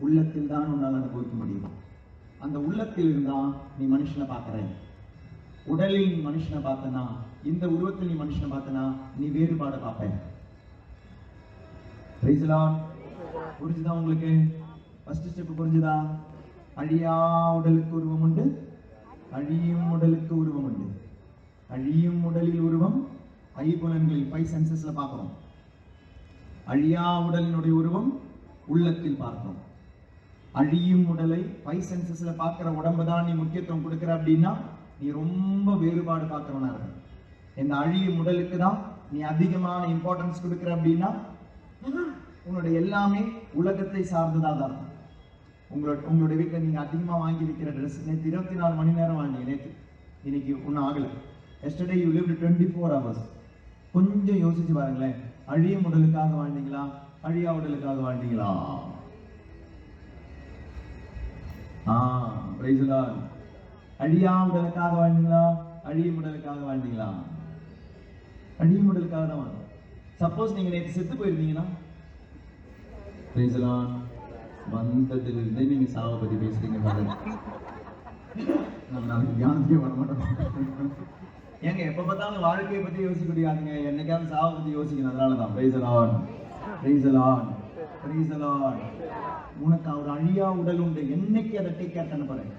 உள்ளத்தில் தான் உன்னால் அனுபவிக்க முடியும். அந்த உள்ளத்தில் இருந்தா நீ மனுஷனை பார்க்கிற. உடலில் நீ மனுஷனை பார்த்தனா, இந்த உருவத்தில் நீ மனுஷனை பார்த்தனா, நீ வேறுபாடு பார்ப்ப. புரிஞ்சுதா உங்களுக்கு? ஃபர்ஸ்ட் ஸ்டெப் புரிஞ்சுதா? அழியா உடலுக்கு உருவம் உண்டு, அழியும் உடலுக்கு உருவம் உண்டு. அழியும் உடலில் உருவம் ஐம்புலன்களில் 5 சென்சஸ்ல பார்க்கிறோம். அழியா உடலினுடைய உருவம் உள்ளத்தில் பார்க்கிறோம். அழியும் உடலை 5 சென்சஸ்ல பார்க்கிற உடம்பு தான் நீ முக்கியத்துவம் கொடுக்கிற அப்படின்னா நீ ரொம்ப வேறுபாடு பார்க்கிறவனா இருக்க. இந்த அழியும் உடலுக்கு தான் நீ அதிகமான இம்பார்ட்டன்ஸ் கொடுக்கிற அப்படின்னா உன்னுடைய எல்லாமே உலகத்தை சார்ந்ததாக தான் இருக்கும். உங்களுடைய வீட்டில் நீங்க அதிகமா வாங்கி வைக்கிற ட்ரெஸ் நேற்று 24 மணி நேரம் வாங்கினீங்க, நேற்று இன்னைக்கு ஒன்றும் ஆகல. Yesterday you lived 24 hours. கொஞ்சம் யோசிச்சு பாருங்களேன். அழியும் உடலுக்காக வாழ்ந்தீங்களா, அழியா உடலுக்காக வாழ்ந்தீங்களா? Price the Lord. அழியா உடலுக்காக வாழ்ந்தீங்களா, அழியும் உடலுக்காக வாழ்ந்தீங்களா? அழியும் உடலுக்காக தான் வாழ்ந்தோம். சப்போஸ் நீங்க நேற்று செத்து போயிருந்தீங்கன்னா, பிரைஸ் தி லார்ட், வந்ததிலிருந்தே நீங்க சாவை பத்தி பேசுறீங்க. நம்ம நாளைக்கு தியானத்தையே வர மாட்டோம். ஏங்க எப்ப பார்த்தாலும் வாழ்க்கையை பத்தி யோசிக்க முடியாதுங்க, என்னைக்காவது சாவை பத்தி யோசிக்கணும். அதனாலதான் price the Lord, praise the Lord, praise the Lord. உனக்கு ஒரு அழியா உடல் உண்டு. என்னைக்கு அதை டேக் கேர் பண்ண போறேன்?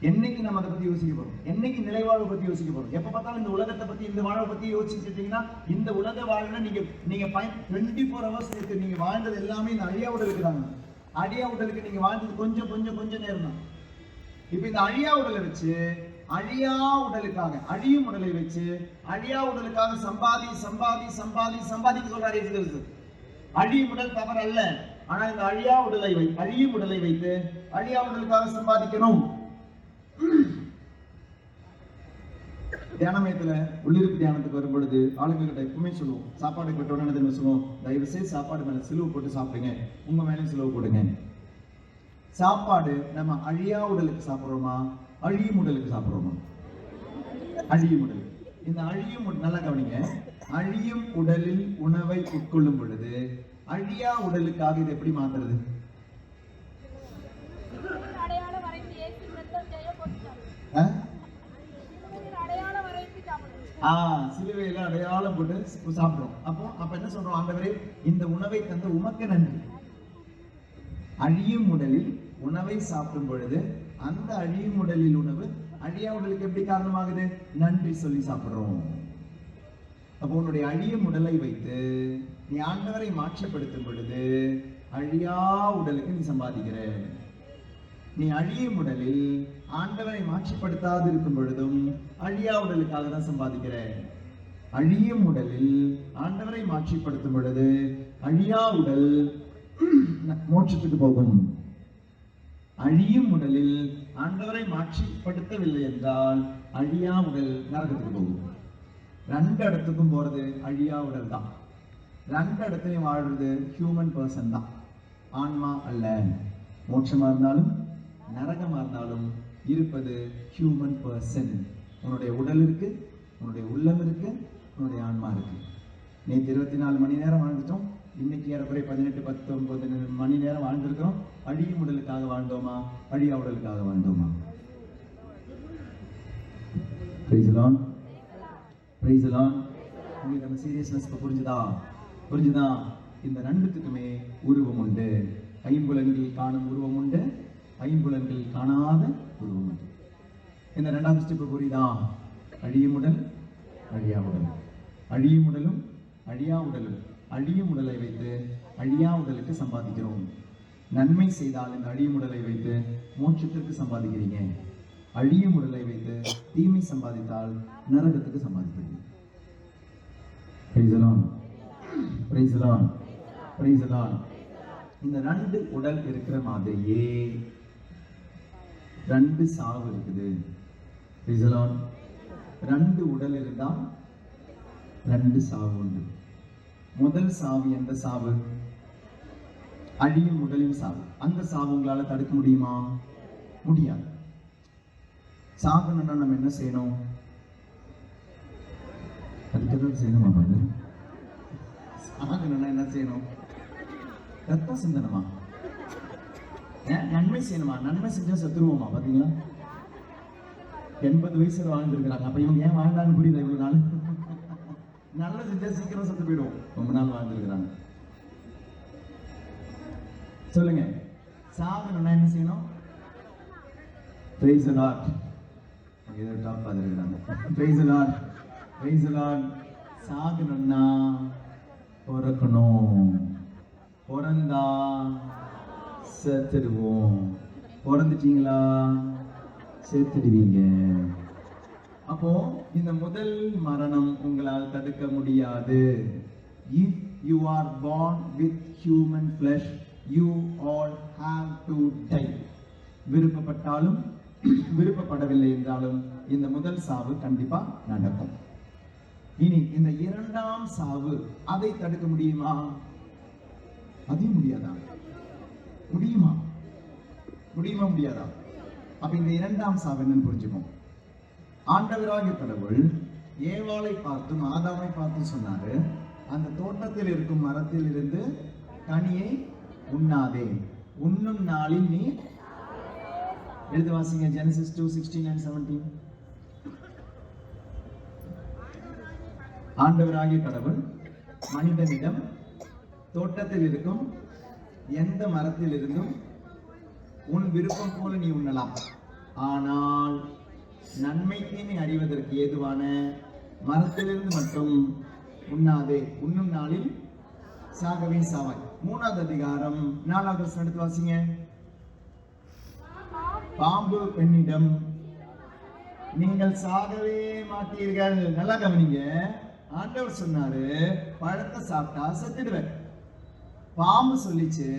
என்னைக்கு நம்ம அதை பத்தி யோசிக்க போறோம்? என்னைக்கு நிலைவாழ்வை பத்தி யோசிக்க போறோம்? எப்ப பார்த்தாலும் இந்த உலகத்தை பத்தி, இந்த வாழ்வை பத்தி யோசிச்சுட்டீங்கன்னா, இந்த உலக வாழ்வை நீங்க 24 hours இருக்கு. நீங்க வாழ்ந்தது எல்லாமே இந்த அழியா உடலுக்கு தாங்க. அழியா உடலுக்கு நீங்க வாழ்ந்தது கொஞ்சம் நேரம் தான். இப்ப இந்த அழியா உடலை வச்சு அழியா உடலுக்காக, அழியும் உடலை வச்சு அழியா உடலுக்காக சம்பாதிக்க சொல்றாரு இயேசு கிறிஸ்து. அழியும் உடல் தவறு அல்ல, ஆனா இந்த அழியும் உடலை வைத்து அழியா உடலுக்காக சம்பாதிக்கணும். தியானமயத்துல உள்ளிருப்பு தியானத்துக்கு வரும் பொழுது ஆளுங்ககிட்ட எப்பவுமே சொல்லுவோம், சாப்பாடு போட்டோன்னு சொல்லுவோம், தயவு செய்து சாப்பாடு மேல சிலுவை போட்டு சாப்பிடுங்க, உங்க மேலே சிலுவை போடுங்க. சாப்பாடு நம்ம அழியா உடலுக்கு சாப்பிடுறோமா, அழியும் உடலுக்கு சாப்பிடுறோமா? அழியும் உடல். இந்த அழியும் நல்லா கவனிங்க, அழியும் உடலில் உணவை உட்கொள்ளும் பொழுது அழியா உடலுக்காக இது எப்படி மாத்துறது? சிலுவையில அடையாளம் போட்டு சாப்பிடுறோம். அப்ப என்ன சொல்றோம்? ஆண்டவரே, இந்த உணவை தந்த உமக்கு நன்றி. அழியும் உடலில் உணவை சாப்பிடும் பொழுது அந்த அழியும் உடலில் உணவு அழியா உடலுக்கு எப்படி காரணமாகுது? நன்றி சொல்லி சாப்பிடுறோம். அப்போ உன்னுடைய அழியும் உடலை வைத்து நீ ஆண்டவரை மாட்சிப்படுத்தும் பொழுது அழியா உடலுக்கு நீ சம்பாதிக்கிற. நீ அழியும் உடலில் ஆண்டவரை மாட்சிப்படுத்தாது இருக்கும் பொழுதும் அழியா உடலுக்காக தான் சம்பாதிக்கிற. அழியும் உடலில் ஆண்டவரை மாட்சிப்படுத்தும் பொழுது அழியா உடல் மோட்சத்துக்கு போகும். அழியும் உடலில் ஆண்டவரை மாட்சிப்படுத்தவில்லை என்றால் அழியா உடல் நரகத்துக்கு போகும். 2 இடத்துக்கும் போறது அழியா உடல் தான். 2 இடத்துலையும் வாழ்றது ஹியூமன் பர்சன் தான், ஆன்மா அல்ல. மோட்சமா இருந்தாலும் நரகமா இருந்தாலும் இருப்பது ஹியூமன் பர்சன். உன்னுடைய உடல் இருக்கு, உன்னுடைய உள்ளம் இருக்கு, உன்னுடைய ஆன்மா இருக்கு. நேற்று 24 மணி நேரம் வாழ்ந்துட்டோம், இன்னைக்கு ஏறக்குறை 18-19 மணி நேரம் வாழ்ந்திருக்கிறோம். அழியும் உடலுக்காக வாழ்ந்தோமா, அழியா உடலுக்காக வாழ்ந்தோமா? Praise the Lord. Praise the Lord. உங்களுக்கு அந்த சீரியஸ்னஸ் புரிஞ்சுதா? இந்த 2த்துக்குமே உருவம் உண்டு. ஐம்புலன்கள் காணும் உருவம் உண்டு, ஐம்புலன்கள் காணாத உருவம் உண்டு. இந்த 2வது ஸ்டெப் புரியுதா? அழியும் உடல், அழியா உடல். அழியும் உடலும் அழியா உடலும். அழியும் உடலை வைத்து அழியா உடலுக்கு சம்பாதிக்கிறோம். நன்மை செய்தால் இந்த அழியும் உடலை வைத்து மோட்சத்திற்கு சம்பாதிக்கிறீங்க. அழியும் உடலை வைத்து தீமை சம்பாதித்தால் நரகத்துக்கு சம்பாதிக்கிறீங்க. Praise the Lord. Praise the Lord. Praise the Lord. இந்த 2 உடல் இருக்கிற மாதிரியே 2 சாவு இருக்குது. Praise the Lord. 2 உடல் இருந்தால் 2 சாவு உண்டு. முதல் சாவு எந்த சாவு? அழியும் உடலின் சாவு. அந்த சாவு உங்களால தடுக்க முடியுமா? முடியாது. சாகணும்னா நம்ம என்ன செய்யணும்? அதுக்கு செய்யணுமா? சாகணும்னா என்ன செய்யணும்? ரத்தம் சிந்தனமா? நன்மை செய்யணுமா? நன்மை செஞ்சா செத்துருவோமா? பாத்தீங்களா? 80 வயசுல வாழ்ந்துருக்கிறாங்க. அப்ப இவங்க ஏன் வாழ்ந்தான்னு புரியுது. இவ்வளவு நாள் நல்ல செஞ்சா சீக்கிரம் செத்து போயிடுவோம். ரொம்ப நாள் வாழ்ந்துருக்கிறாங்க. சொல்லுங்க, சாகணும்னா என்ன செய்யணும்? Praise the Lord. ஏதோ டாப் பார்த்துருக்கிறாங்க. Praise the Lord. Praise the Lord. சாகணும்னா பிறக்கணும். பிறந்தா செத்துடுவோம். பிறந்துட்டீங்களா? செத்துடுவீங்க. அப்போ இந்த முதல் மரணம் உங்களால் தடுக்க முடியாது. If you are born with human flesh, you all have to die. விருப்பப்பட்டாலும் விருப்பப்படவில்லை என்றாலும் இந்த முதல் சாவு கண்டிப்பா நடக்கும். இனி இந்த 2ஆம் சாவு, அதை தடுக்க முடியுமா? அதையும் முடியாதா? முடியுமா? முடியாதா? அப்ப இந்த 2ஆம் சாவு என்னன்னு புரிஞ்சுப்போம். ஆண்டவராகிய கடவுள் ஏவாளை பார்த்தும் ஆதாமை பார்த்தும் சொன்னாரு, அந்த தோட்டத்தில் இருக்கும் மரத்தில் இருந்து கனியை உண்ணாதே, உண்ணும் நாளில் நீ எழுது வாசிங்க. Genesis 2:16 and 17. ஆண்டவராகிய கடவுள் மனிதனிடம் தோட்டத்தில் இருக்கும் எந்த மரத்தில் இருந்தும் உன் விருப்பம் போல நீ உண்ணலாம், ஆனால் நன்மை தீமை அறிவதற்கு ஏதுவான மரத்திலிருந்து மட்டும் உண்ணாதே, உண்ணும் நாளில் சாகவே சாவாய். 3வது அதிகாரம் 4வது வசனம் எடுத்து வாசிங்க. பாம்பு பெண்ணிடம் நீங்கள் சாகவே மாட்டீர்கள். நல்லா கவனிங்க. ஆண்டவர் சொன்னாரு பழத்தை சாப்பிட்டா செத்துடுவேன். பாம்பு சொல்லிச்சு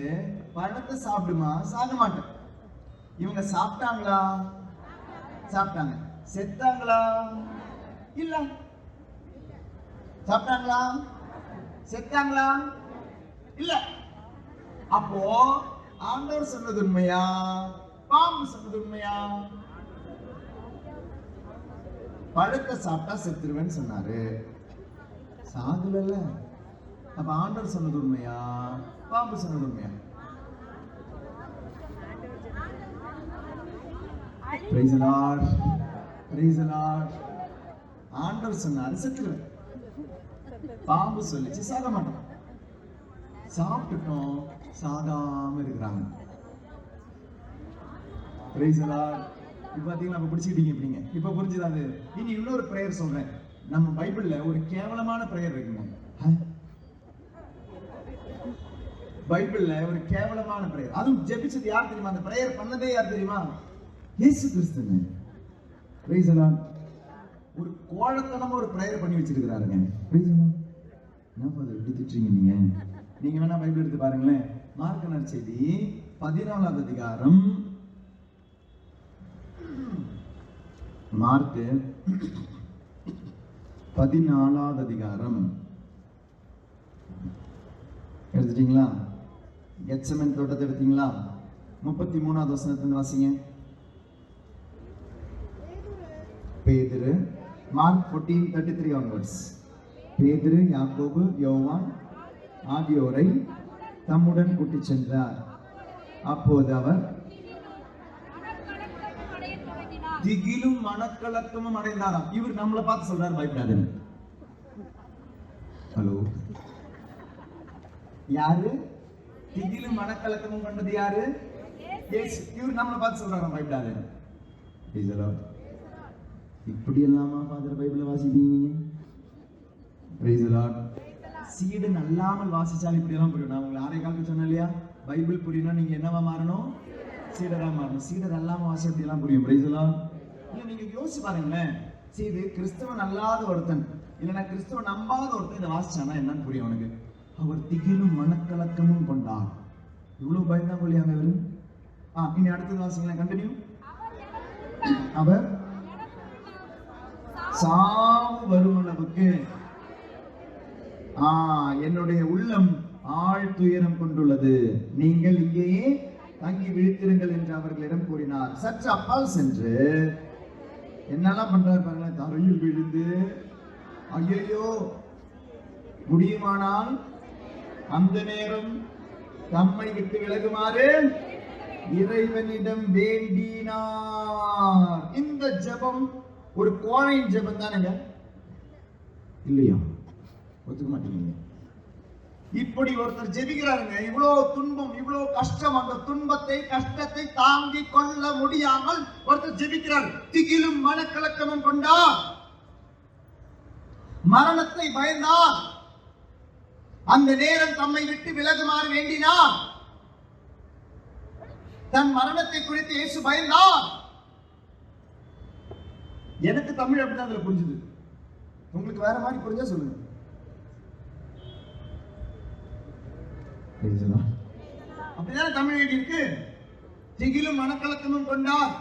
பழத்தை சாப்பிடுமா சாக மாட்டேன். இவங்க சாப்பிட்டாங்களா? சாப்பிட்டாங்க. செத்தாங்களா? இல்ல. சாப்பிட்டாங்களா? செத்தாங்களா? இல்ல. அப்போ ஆண்டவர் சொன்னது உண்மையா, பாம்பு சொன்னது உண்மையா? பழத்தை சாப்பிட்டா செத்துருவேன்னு சொன்னாரு, சாகல. அப்ப ஆண்டவர் சொன்னது உண்மையா, பாம்பு சொன்னது உண்மையா? Praise the Lord. Praise the Lord. ஆண்டவர் சொன்னாரு செத்துருவேன், பாம்பு சொல்லிச்சு சாக மாட்டோம். சாப்பிட்டுட்டோம், சாகாம இருக்கிறாங்க. Praise the Lord. இப்ப பாத்தீங்கன்னா நம்ம பிடிச்சிக்கிட்டீங்க. இப்படிங்க இப்ப புரிஞ்சுதா? அது இனி இன்னொரு பிரேயர் சொல்றேன். நம்ம பைபிள்ல ஒரு கேவலமான பிரேயர் இருக்குங்க. பைபிள்ல ஒரு கேவலமான பிரேயர், அதுவும் ஜெபிச்சது யார் தெரியுமா? அந்த பிரேயர் பண்ணதே யார் தெரியுமா? இயேசு கிறிஸ்துங்க. Praise the Lord. ஒரு கோழத்தனமா ஒரு பிரேயர் பண்ணி வச்சிருக்கிறாருங்க. Praise the Lord. என்ன பாரு இப்படி திட்டுறீங்க நீங்க? நீங்க வேணா பைபிள் எடுத்து பாருங்களேன். மார்க் நற்செய்தி 14வது அதிகாரம், மார்க் 14வது அதிகாரம் எடுத்துட்டீங்களா? கெத்செமனே தோட்டத்தை எடுத்தீங்களா? 33வது வசனத்திலிருந்து வாசிங்க. பேதுரு, மார்க் 14:33 onwards. பேதுரு யாக்கோபு யோவான் ஆகியோரை தம்முடன் கூட்டிச் சென்றார். அப்போது அவர் திகிலும் மனக்கலக்கமும் அடைந்தாராம். இவர் நம்மளை பார்த்து சொல்றாரு பயப்படாதுன்னு. ஹலோ, யாரு திகிலும் மனக்கலக்கமும் கொண்டது? யாரு? இயேசு. இவர் நம்மளை பார்த்து சொல்றாராம் பயப்படாதுன்னு. இப்படி எல்லாமா ஃபாதர் பைபிளை வாசிப்பீங்க? Praise the Lord. சீடு நல்லாமல் வாசிச்சாலும் இப்படி எல்லாம் புரியும். நான் உங்களுக்கு 6 காலத்துக்கு சொன்னேன் இல்லையா? பைபிள் புரியணும், நீங்க என்னவா மாறணும்? சீடரா மாறணும். சீடர் அல்லாம வாசி அப்படி எல்லாம் புரியும். Praise the Lord. இல்ல நீங்க யோசிச்சு பாருங்களேன். சீடு கிறிஸ்தவன் அல்லாத ஒருத்தன், இல்லைன்னா கிறிஸ்தவன் நம்பாத ஒருத்தன் இதை வாசிச்சானா என்னன்னு புரியும் அவனுக்கு. அவர் திகிலும் மனக்கலக்கமும் கொண்டார். இவ்வளவு பயந்தான் கொள்ளியாங்க இவரு. இனி அடுத்தது வாசிங்களேன். கண்டினியூ. அவர் சாவு வரும் அளவுக்கு என்னுடைய உள்ளம் ஆழ் துயரம் கொண்டுள்ளது, நீங்கள் இங்கேயே தங்கி விழித்திருங்கள் என்று அவர்களிடம் கூறினார். சற்று அப்பால் சென்று என்னெல்லாம் பண்றாரு பாருங்களேன். தரையில் விழுந்து ஐயோ முடியுமானால் அந்த நேரம் தம்மை விட்டு விலகுமாறு இறைவனிடம் வேண்டினார். இந்த ஜெபம் ஒரு கோழையின் ஜெபம் தானுங்க, இல்லையா? ஒத்துக்க மாட்டீங்க. இப்படி ஒருத்தர் ஜெபிக்கிறாருங்க. இவ்வளவு துன்பம், இவ்வளவு கஷ்டம், அந்த துன்பத்தை கஷ்டத்தை தாங்கிக் கொள்ள முடியாமல் ஒருத்தர் ஜெபிக்கிறார். திகிலும் மனக்கலக்கமும் கொண்டார், மரணத்தை பயந்தார், அந்த நேரம் தம்மை விட்டு விலகுமாறு வேண்டினார். தன் மரணத்தை குறித்து இயேசு பயந்தார். எனக்கு தமிழ் அப்படிதான் அதுல புரிஞ்சுது. உங்களுக்கு வேற மாதிரி புரிஞ்சா சொல்லுங்க. அப்படிதான் தமிழ் எழுதி இருக்கு. திகிலும் மனக்கலக்கமும் கொண்டார்,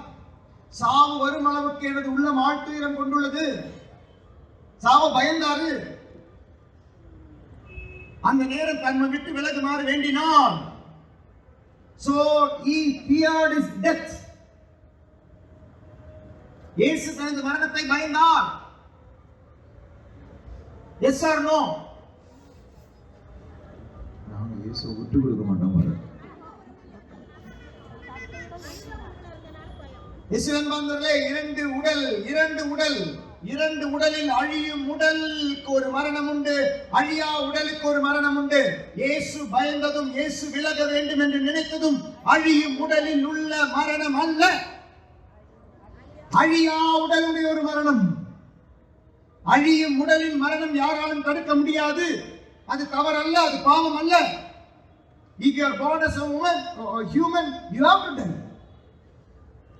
சாவு வரும் அளவுக்கு எனது உள்ளம் ஆழ்த்துயரம் கொண்டுள்ளது. சாவ பயந்தாரு, அந்த நேரம் தன்னை விட்டு விலகுமாறு வேண்டினார். So he feared his death. இயேசு தனது மரணத்தை பயந்தார். Yes or no? நாங்க இயேசுவை விட்டு கொடுக்க மாட்டோம் பாரு. இயேசுவின் பந்தர்களே, இரண்டு உடலில் அழியும் உடலுக்கு ஒரு மரணம் உண்டு, அழியா உடலுக்கு ஒரு மரணம் உண்டு. இயேசு பயந்ததும், இயேசு விலக வேண்டும் என்று நினைத்ததும் அழியும் உடலில் உள்ள மரணம் அல்ல. அழியா உடலுடைய ஒரு மரணம். அழியும் உடலின் மரணம் யாராலும் தடுக்க முடியாது. அது தவறல்ல, அது பாவம் அல்ல. If you are born as a woman or human, you have to die.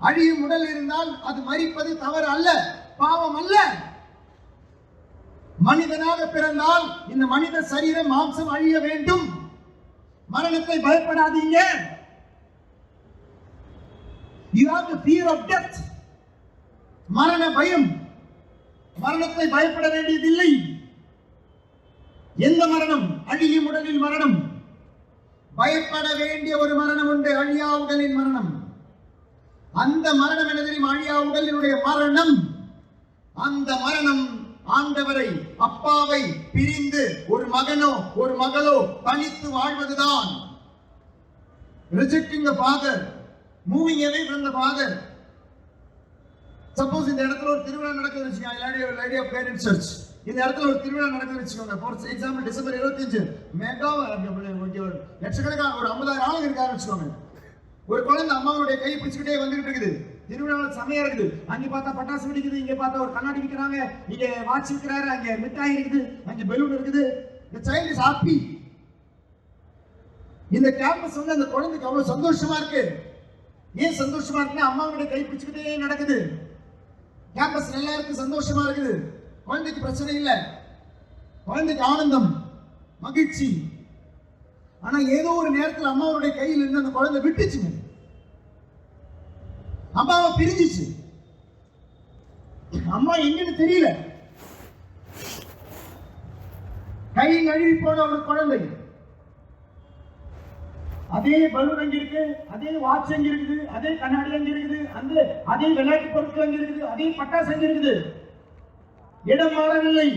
அழியும் உடல் இருந்தால் அது மரிப்பது தவறு அல்ல, பாவம் அல்ல. மனிதனாக பிறந்தால் இந்த மனித சரீரம் மாம்சம் அழிய வேண்டும். மரணத்தை பயப்படாதீங்க. You have the fear of death. மரண பயம். மரணத்தை பயப்பட வேண்டியதில்லை. எந்த மரணம்? அழியும் உடலில் மரணம். பயப்பட வேண்டிய ஒரு மரணம் உண்டு, அழியா உடலின் மரணம். அந்த மரணம் என்ன தெரியும்? அழியா உடலினுடைய மரணம். அந்த மரணம் ஆண்டவரை, அப்பாவை பிரிந்து ஒரு மகனோ ஒரு மகளோ தனித்து வாழ்வதுதான். Rejecting the father, moving away from the father. Suppose இந்த இடத்துல ஒரு திருவிழா நடக்குதுன்னு வச்சுக்கோங்க, லேடி ஆஃப் கைடன்ஸ் சர்ச். இந்த இடத்துல ஒரு திருவிழா நடக்குதுன்னு வச்சுக்கோங்க. ஃபார் எக்ஸாம்பிள் டிசம்பர் 25 மெகா லட்சக்கணக்கான ஒரு 50,000 ஆளுங்க இருக்காரு வச்சுக்கோங்க. ஒரு குழந்தை அம்மாவுடைய கை பிடிச்சுக்கிட்டே வந்துகிட்டு இருக்குது. திருவிழாவில் செமையா இருக்குது. அங்க பார்த்தா பட்டாசு வெடிக்குது, இங்க பார்த்தா ஒரு கண்ணாடி விற்கிறாங்க, இங்க வாட்ச் விற்கிறாரு, அங்க மிட்டாய் இருக்குது, அங்க பெலூன் இருக்குது. The child is happy. இந்த கேம்பஸ் வந்து அந்த குழந்தைக்கு அவ்வளவு சந்தோஷமா இருக்கு. ஏன் சந்தோஷமா இருக்குன்னா அம்மாவுடைய கை பிடிச்சுக்கிட்டே நடக்குது. கேம்பஸ் நல்லா இருக்கு, சந்தோஷமா இருக்குது. குழந்தைக்கு பிரச்சனை இல்லை, குழந்தைக்கு ஆனந்தம், மகிழ்ச்சி. ஆனா ஏதோ ஒரு நேரத்தில் அம்மாவுடைய கையில் இருந்து அந்த குழந்தை விட்டுச்சுங்க, அம்மாவை பிரிஞ்சிச்சு. அம்மா எங்கன்னு தெரியல. கை நழுவி போன ஒரு குழந்தை. அதே பலூன் அங்க இருக்கு, அதே வாட்ச் அங்க இருக்குது, அதே கண்ணாடி அங்க இருக்குது, அதே விளையாட்டு பொருட்கள் அங்க இருக்குது, அதே பட்டாசு அங்க இருக்குது. இடம் மாறவில்லை.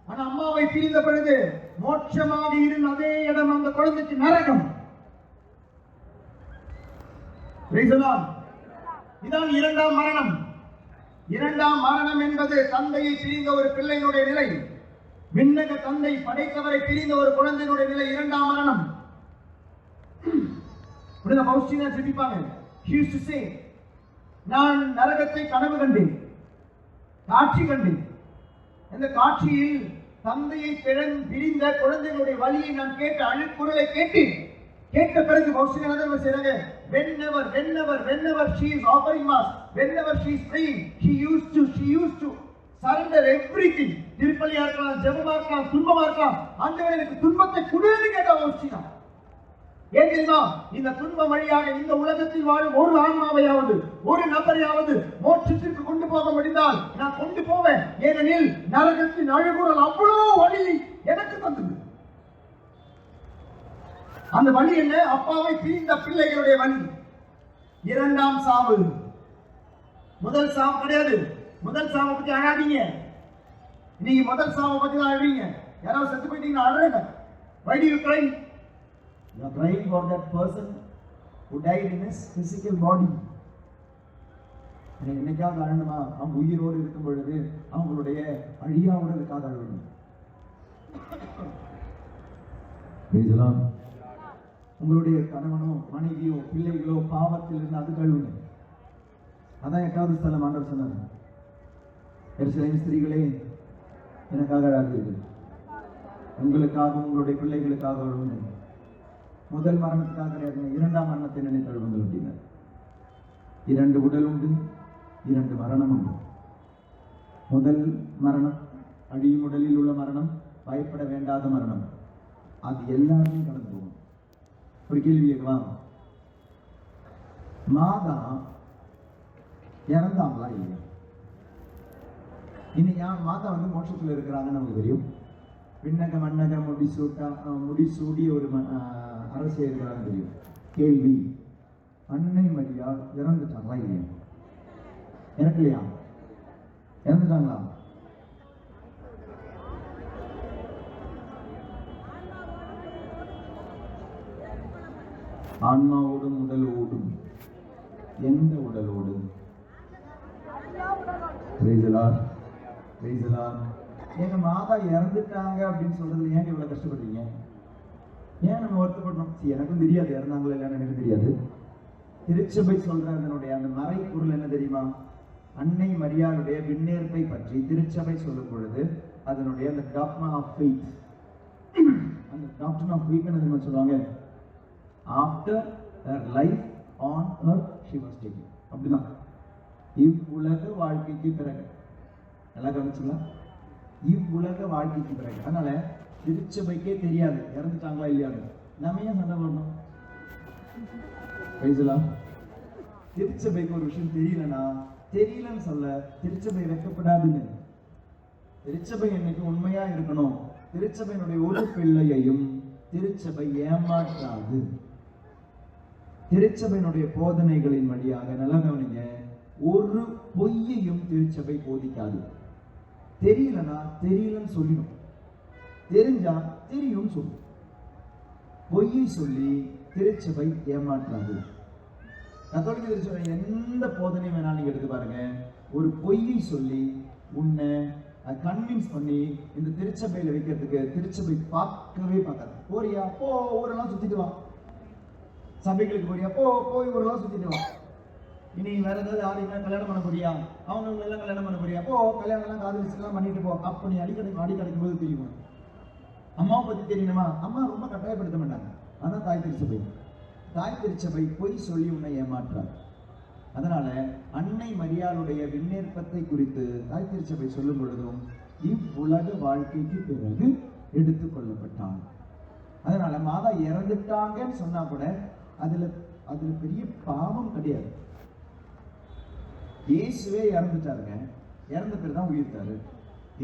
ஆனா அம்மாவை பிரிந்த பிறகு மோட்சமாக இருந்த அதே இடம் அந்த குழந்தைக்கு நரகம். இதான் இரண்டாம் மரணம். இரண்டாம் மரணம் என்பது தந்தையை பிரிந்த ஒரு பிள்ளையினுடைய நிலை. விண்ணக தந்தை படைத்தவரை பிரிந்த ஒரு குழந்தையினுடைய நிலை இரண்டாம் மரணம். நான் நரகத்தை கனவு கண்டேன், காட்சி கண்டேன். அந்த காட்சியில் தந்தையை பிரிந்த குழந்தைகளுடைய வலியை நான் கேட்ட அழுக்குரலை கேட்ட பிறகு செய்றாங்க. Whenever she is offering mass, whenever she is praying, she used to surrender everything. திருப்பலியா இருக்கலாம், ஜெபமா இருக்கலாம், துன்பமா இருக்கலாம். ஆண்டவரே எனக்கு துன்பத்தை கொடுன்னு கேட்டா யோசிச்சா. ஏன் தெரியுமா? இந்த துன்பம் வழியாக இந்த உலகத்தில் வாழும் ஒரு ஆன்மாவையாவது ஒரு நபரையாவது மோட்சத்திற்கு கொண்டு போக முடிந்தால் நான் கொண்டு போவேன். ஏனெனில் நரகத்தின் அழுகுரல் அவ்வளவு வலி எனக்கு தந்தது. அந்த வலி என்ன? அப்பாவை பிரிந்த பிள்ளைகளுடைய வலி. இரண்டாம் சாவு. முதல் சாவு கிடையாது. முதல் சாவை பத்தி அழாதீங்க. நீங்க முதல் சாவை பத்தி தான் அழுவீங்க. யாராவது செத்து போயிட்டீங்கன்னா அழுறீங்க. Why do you cry? You are crying for that person who died in his physical body. என்னைக்காவது அழணுமா? அவங்க உயிரோடு இருக்கும் பொழுது அவங்களுடைய அழியா உடலுக்காக அழணும். உங்களுடைய கணவனோ மனைவியோ பிள்ளைகளோ பாவத்தில் இருந்து அது கழுவுங்க. அதான் 8வது ஸ்தலம் ஆண்டவர் சொன்னார். எருசலேம் ஸ்திரீகளே எனக்காக அழாதீர்கள், உங்களுக்காக உங்களுடைய பிள்ளைகளுக்காக அழுவுங்க. முதல் மரணத்துக்காக கிடையாது, இரண்டாம் மரணத்தை நினைத்து அழுவுங்கள் அப்படின்னார். 2 உடல் உண்டு, 2 மரணம் உண்டு. முதல் மரணம் அழியும் உடலில் உள்ள மரணம், பயப்பட வேண்டாத மரணம். அது எல்லாருமே கடந்து போகும். ஒரு கேள்வி கேட்கலாம், மாதா இறந்தாங்களா இல்லையா? இன்னைக்கு மாதா வந்து மோட்சத்தில் இருக்கிறாங்கன்னு நமக்கு தெரியும். விண்ணக மன்னக முடிசூடி ஒரு அரசு இருக்கிறாங்க தெரியும். கேள்வி, அன்னை மரியா இறந்துட்டாங்களா இல்லையா? இறக்கலையா? இறந்துட்டாங்களா? ஆன்மாவோடும் உடலோடும். எந்த உடலோடும்? எங்க மாதா இறந்துட்டாங்க அப்படின்னு சொல்றது ஏன் இவ்வளவு கஷ்டப்படுறீங்க? ஏன் நம்ம வருத்தப்படணும்? எனக்கும் தெரியாது இறந்தாங்களா இல்லைன்னு, எனக்கு தெரியாது. திருச்சபை சொல்ற அதனுடைய அந்த மறை பொருள் என்ன தெரியுமா? அன்னை மரியாளுடைய விண்ணேற்பை பற்றி திருச்சபை சொல்லும் பொழுது அதனுடைய அந்த டாக்மா ஆஃப் ஃபெய்த், அந்த டாக்டர் ஆஃப் ஃபெய்த் என்ன சொல்லுவாங்க? After her life on earth she was taken. அப்படிதான் இவ்வுலக வாழ்க்கைக்கு பிறகு. நல்லா கவனிச்சுங்களா? இவ்வுலக வாழ்க்கைக்கு பிறகு. அதனால திருச்சபைக்கே தெரியாது இறந்துட்டாங்களா இல்லையான்னு. நம்ம ஏன் சண்டை போடணும்? திருச்சபைக்கு ஒரு விஷயம் தெரியலன்னு சொல்ல திருச்சபை வைக்கப்படாதுன்னு. திருச்சபை என்னைக்கு உண்மையா இருக்கணும். திருச்சபையினுடைய ஒரு பிள்ளையையும் திருச்சபை ஏமாற்றாது. திருச்சபையினுடைய போதனைகளின் வழியாக நல்லா கவனிங்க, ஒரு பொய்யையும் திருச்சபை போதிக்காது. தெரியலன்னு சொல்லிடும், தெரிஞ்சா தெரியும் சொல்லும். பொய்யை சொல்லி திருச்சபை ஏமாற்றாது. கத்தோலிக்க திருச்சபை எந்த போதனை வேணாலும் நீங்க எடுத்து பாருங்க, ஒரு பொய்யை சொல்லி உன்னை கன்வின்ஸ் பண்ணி இந்த திருச்சபையில வைக்கிறதுக்கு திருச்சபை பார்க்காது. போறியா போ, ஊரெல்லாம் சுத்திட்டு வா. சபைகளுக்கு போறியா போய் ஊரெல்லாம் சுத்திட்டு வா. இனி வேற ஏதாவது யாரையும் கல்யாணம் பண்ண போறியா, அவங்க எல்லாம் கல்யாணம் பண்ண போறியா, கல்யாணம் எல்லாம் காதலிச்சுலாம் பண்ணிட்டு போ. அப்ப நீ அடி கிடைக்கும் போது தெரியும். அம்மாவை பத்தி தெரியணுமா? அம்மா ரொம்ப கட்டாயப்படுத்த மாட்டாங்க. ஆனா தாய் திருச்சபை பொய் சொல்லி உன்னை ஏமாற்றார். அதனால அன்னை மரியாளுடைய விண்ணேற்பத்தை குறித்து தாய் திருச்சபை சொல்லும் பொழுதும் இவ்வுலக வாழ்க்கைக்கு பிறகு எடுத்துக் கொள்ளப்பட்டான். அதனால மாதா இறந்துட்டாங்கன்னு சொன்னா கூட அதுல பெரிய பாவம் கிடையாது. இயேசுவே இறந்துட்டாருங்க, இறந்த பேர் தான் உயிர்த்தாரு.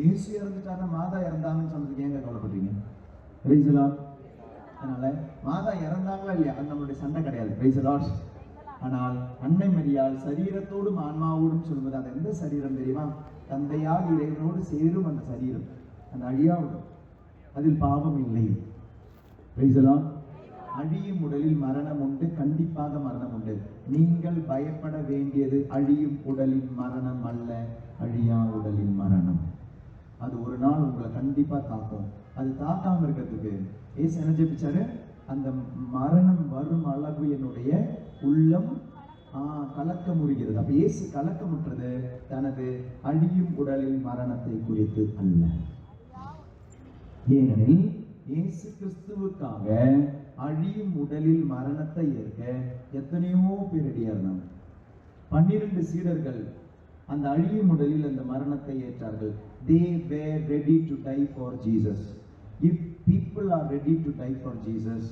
இயேசு இறந்துட்டாருன்னா மாதா இறந்தாங்கன்னு சொன்னதுக்கு ஏங்க கவலைப்படுறீங்க? அதனால மாதா இறந்தாங்களா இல்லையா அது நம்மளுடைய சண்டை கிடையாது. ஆனால் அன்னை மரியாள் சரீரத்தோடும் ஆன்மாவோடும் சொல்லுவது அது எந்த சரீரம் தெரியுமா? தந்தையால் இறைவனோடு சேரும் அந்த சரீரம், அந்த அழியாவிடும். அதில் பாவம் இல்லை. அழியும் உடலில் மரணம் உண்டு, கண்டிப்பாக மரணம் உண்டு. நீங்கள் பயப்பட வேண்டியது அழியும் உடலின் மரணம் அல்ல, அழியா உடலின் மரணம். அது ஒரு நாள் உங்களை கண்டிப்பா தாக்கும். அது தாக்காம இருக்கிறதுக்கு ஏசு என்ன ஜெபிச்சாரு? அந்த மரணம் வரும் அளவு என்னுடைய உள்ளம் கலக்க முடிகிறது. அப்ப இயேசு கலக்கமுற்றது தனது அழியும் உடலின் மரணத்தை குறித்து அல்ல. ஏனெனில் இயேசு கிறிஸ்துவுக்காக அழியும் உடலில் மரணத்தை ஏற்க எத்தனையோ பேர் ரெடியா இருந்தாங்க. 12 சீடர்கள் அந்த அழியும் உடலில் அந்த மரணத்தை ஏற்றார்கள். They were ready to die for Jesus. If people are ready to die for Jesus,